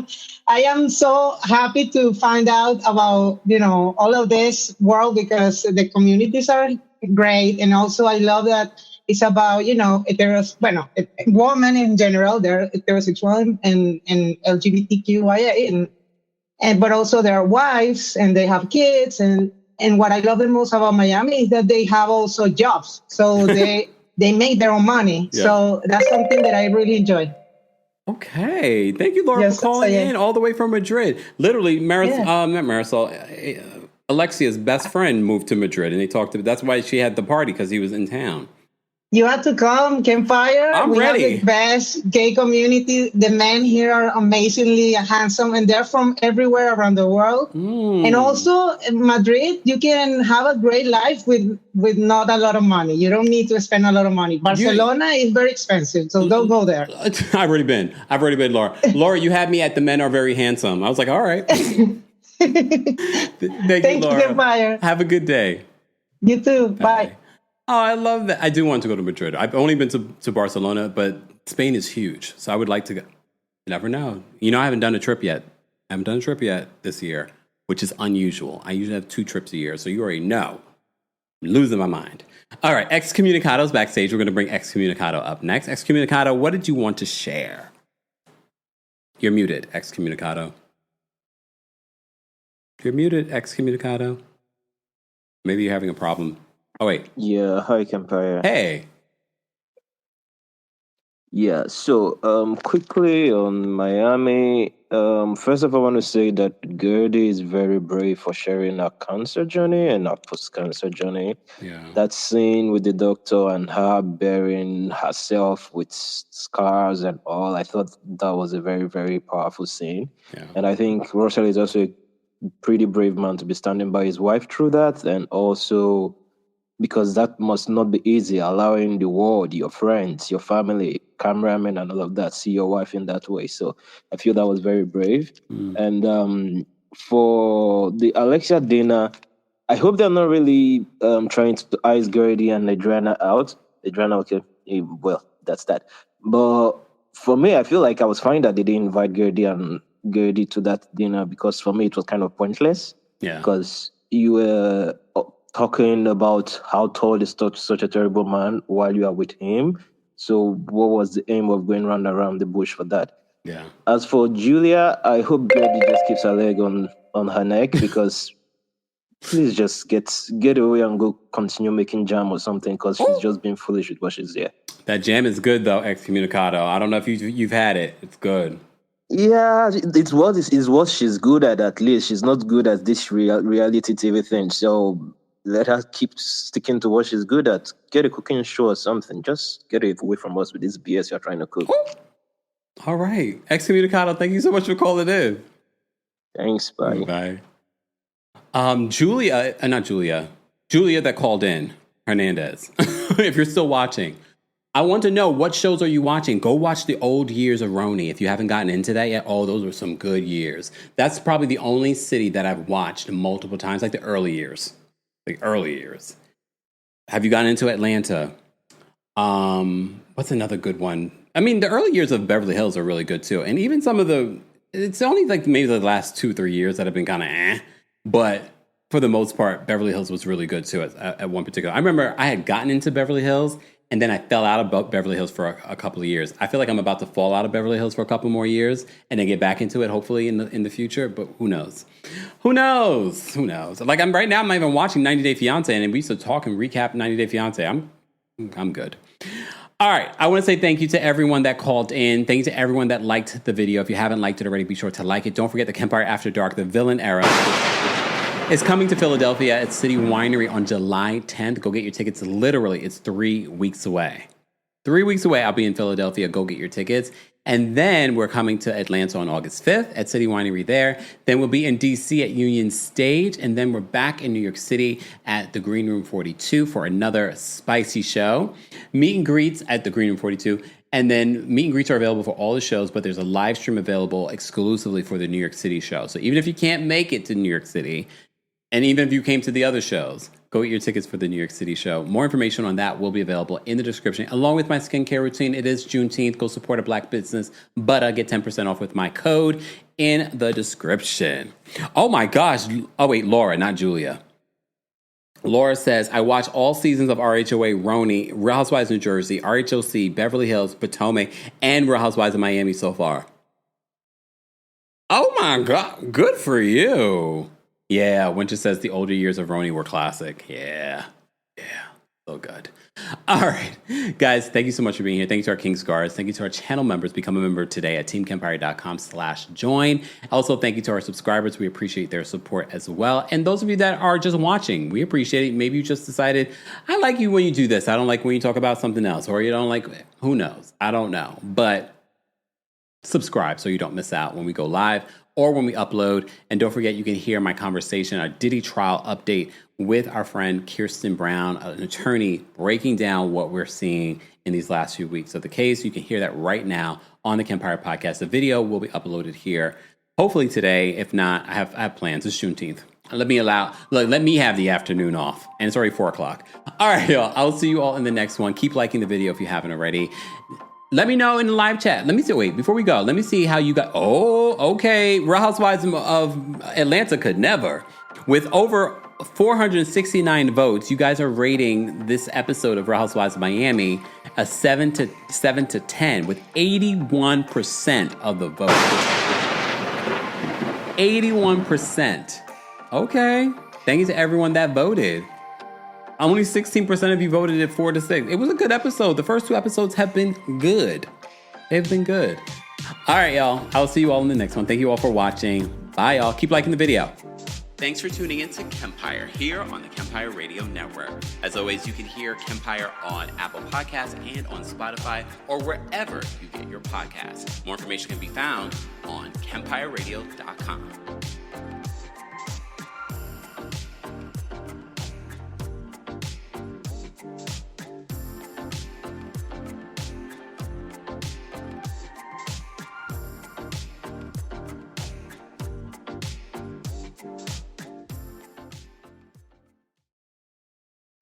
am so happy to find out about all of this world, because the communities are great, and also I love that it's about women in general. They're heterosexual and LGBTQIA, and but also their wives, and they have kids, and what I love the most about Miami is that they have also jobs, so they make their own money. Yeah. So that's something that I really enjoy. Okay, thank you, Laura, for calling in all the way from Madrid. Literally, Alexia's best friend moved to Madrid, and they talked to. That's why she had the party, because he was in town. You have to come, Kempire. I'm we ready. have the best gay community. The men here are amazingly handsome, and they're from everywhere around the world. And also in Madrid, you can have a great life with not a lot of money. You don't need to spend a lot of money. Barcelona is very expensive, so don't go there. I've already been, Laura. Laura, you had me at the men are very handsome. I was like, all right. Thank you, Laura. Kempire. Have a good day. You too. Bye. Oh, I love that. I do want to go to Madrid. I've only been to Barcelona, but Spain is huge. So I would like to go. You never know. I haven't done a trip yet. This year, which is unusual. I usually have 2 trips a year. So you already know. I'm losing my mind. All right. Excommunicado's backstage. We're going to bring Excommunicado up next. Excommunicado, what did you want to share? You're muted, Excommunicado. You're muted, Excommunicado. Maybe you're having a problem. Oh, wait. Yeah, hi, Kempire. Hey. Yeah, so quickly on Miami, first of all, I want to say that Guerdy is very brave for sharing her cancer journey and her post-cancer journey. Yeah. That scene with the doctor and her burying herself with scars and all, I thought that was a very, very powerful scene. Yeah. And I think Russell is also a pretty brave man to be standing by his wife through that, and also because that must not be easy, allowing the world, your friends, your family, cameramen, and all of that, see your wife in that way. So I feel that was very brave. And for the Alexia dinner, I hope they're not really trying to ice Gertie and Adriana out. Adriana, okay, well, that's that. But for me, I feel like I was fine that they didn't invite Gertie to that dinner, because for me, it was kind of pointless. Yeah. Because you were talking about how Todd is such a terrible man while you are with him. So what was the aim of going round around the bush for that? Yeah. As for Julia, I hope Gertie just keeps her leg on her neck, because please just get away and go continue making jam or something, because she's just being foolish with what she's there. That jam is good, though, Excommunicado. I don't know if you've had it. It's good. Yeah, it's what she's good at least. She's not good at this reality TV thing. So let her keep sticking to what she's good at. Get a cooking show or something. Just get it away from us with this BS you're trying to cook. All right. Excommunicado, thank you so much for calling in. Thanks, bye. Bye. Julia that called in, Hernandez, if you're still watching. I want to know, what shows are you watching? Go watch the old years of RHOM if you haven't gotten into that yet. Oh, those were some good years. That's probably the only city that I've watched multiple times, like the early years. Have you gotten into Atlanta? What's another good one? I mean, the early years of Beverly Hills are really good too. And even some of it's only like maybe the last 2-3 years that have been kind of but for the most part, Beverly Hills was really good too at one particular. I remember I had gotten into Beverly Hills, and then I fell out of Beverly Hills for a couple of years. I feel like I'm about to fall out of Beverly Hills for a couple more years and then get back into it, hopefully, in the future. But who knows? Who knows? Like, right now, I'm not even watching 90 Day Fiancé, and we used to talk and recap 90 Day Fiancé. I'm good. All right. I want to say thank you to everyone that called in. Thank you to everyone that liked the video. If you haven't liked it already, be sure to like it. Don't forget the Kempire After Dark, the villain era, is coming to Philadelphia at City Winery on July 10th. Go get your tickets. Literally, it's 3 weeks away. 3 weeks away, I'll be in Philadelphia. Go get your tickets. And then we're coming to Atlanta on August 5th at City Winery there. Then we'll be in D.C. at Union Stage. And then we're back in New York City at the Green Room 42 for another spicy show. Meet and greets at the Green Room 42. And then meet and greets are available for all the shows, but there's a live stream available exclusively for the New York City show. So even if you can't make it to New York City, and even if you came to the other shows, go get your tickets for the New York City show. More information on that will be available in the description, along with my skincare routine. It is Juneteenth. Go support a Black business, but get 10% off with my code in the description. Oh my gosh. Oh wait, Laura, not Julia. Laura says, I watch all seasons of RHOA, RHONY, Real Housewives New Jersey, RHOC, Beverly Hills, Potomac, and Real Housewives of Miami so far. Oh my God. Good for you. Yeah, Winter says the older years of RHONY were classic. Yeah, so good. All right, guys, thank you so much for being here. Thank you to our King's Guards. Thank you to our channel members. Become a member today at teamkempire.com/join. Also, thank you to our subscribers. We appreciate their support as well. And those of you that are just watching, we appreciate it. Maybe you just decided, I like you when you do this. I don't like when you talk about something else, or you don't like, who knows? I don't know. But subscribe so you don't miss out when we go live or when we upload. And don't forget, you can hear my conversation, our Diddy trial update with our friend Kirsten Brown, an attorney, breaking down what we're seeing in these last few weeks of the case. You can hear that right now on the Kempire podcast. The video will be uploaded here, hopefully today. If not, I have plans. It's Juneteenth. Let me have the afternoon off. And it's already 4 o'clock. All right, y'all. I'll see you all in the next one. Keep liking the video if you haven't already. Let me know in the live chat. Let me see. Wait, before we go, let me see how you got. Oh, okay. Real Housewives of Atlanta could never. With over 469 votes, you guys are rating this episode of Real Housewives of Miami a 7 to 10 with 81% of the vote. 81%. Okay. Thank you to everyone that voted. Only 16% of you voted at 4 to 6. It was a good episode. The first 2 episodes have been good. They've been good. All right, y'all. I'll see you all in the next one. Thank you all for watching. Bye, y'all. Keep liking the video. Thanks for tuning in to Kempire here on the Kempire Radio Network. As always, you can hear Kempire on Apple Podcasts and on Spotify or wherever you get your podcasts. More information can be found on KempireRadio.com.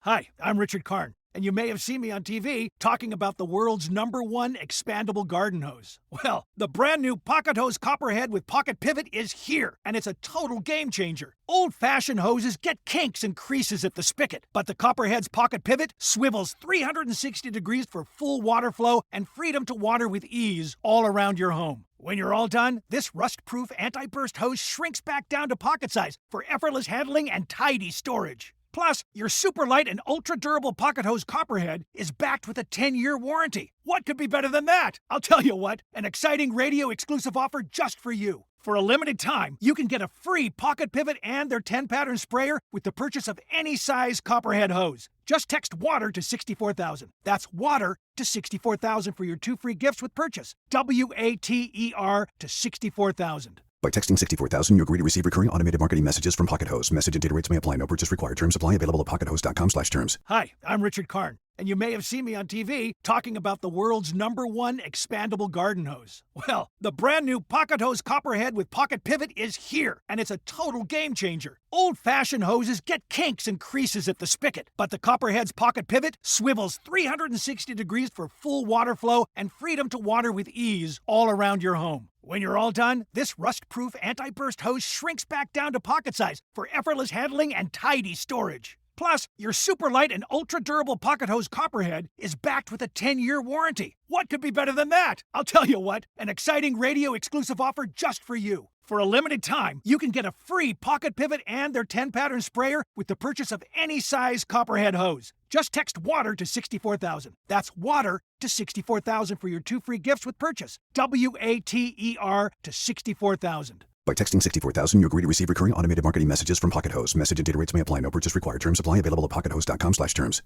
Hi, I'm Richard Karn, and you may have seen me on TV talking about the world's #1 expandable garden hose. Well, the brand new Pocket Hose Copperhead with Pocket Pivot is here, and it's a total game changer. Old-fashioned hoses get kinks and creases at the spigot, but the Copperhead's Pocket Pivot swivels 360 degrees for full water flow and freedom to water with ease all around your home. When you're all done, this rust-proof anti-burst hose shrinks back down to pocket size for effortless handling and tidy storage. Plus, your super light and ultra-durable Pocket Hose Copperhead is backed with a 10-year warranty. What could be better than that? I'll tell you what, an exciting radio-exclusive offer just for you. For a limited time, you can get a free Pocket Pivot and their 10-pattern sprayer with the purchase of any size Copperhead hose. Just text WATER to 64,000. That's WATER to 64,000 for your 2 free gifts with purchase. WATER to 64,000. By texting 64,000, you agree to receive recurring automated marketing messages from Pocket Hose. Message and data rates may apply. No purchase required. Terms apply. Available at pockethose.com/terms. Hi, I'm Richard Karn, and you may have seen me on TV talking about the world's #1 expandable garden hose. Well, the brand new Pocket Hose Copperhead with Pocket Pivot is here, and it's a total game changer. Old-fashioned hoses get kinks and creases at the spigot, but the Copperhead's Pocket Pivot swivels 360 degrees for full water flow and freedom to water with ease all around your home. When you're all done, this rust-proof anti-burst hose shrinks back down to pocket size for effortless handling and tidy storage. Plus, your super light and ultra durable pocket hose Copperhead is backed with a 10-year warranty. What could be better than that? I'll tell you what, an exciting radio exclusive offer just for you. For a limited time, you can get a free pocket pivot and their 10-pattern sprayer with the purchase of any size Copperhead hose. Just text WATER to 64,000. That's WATER to 64,000 for your 2 free gifts with purchase. WATER to 64,000. By texting 64,000, you agree to receive recurring automated marketing messages from Pocket Hose. Message and data rates may apply. No purchase required. Terms apply. Available at pockethose.com/terms.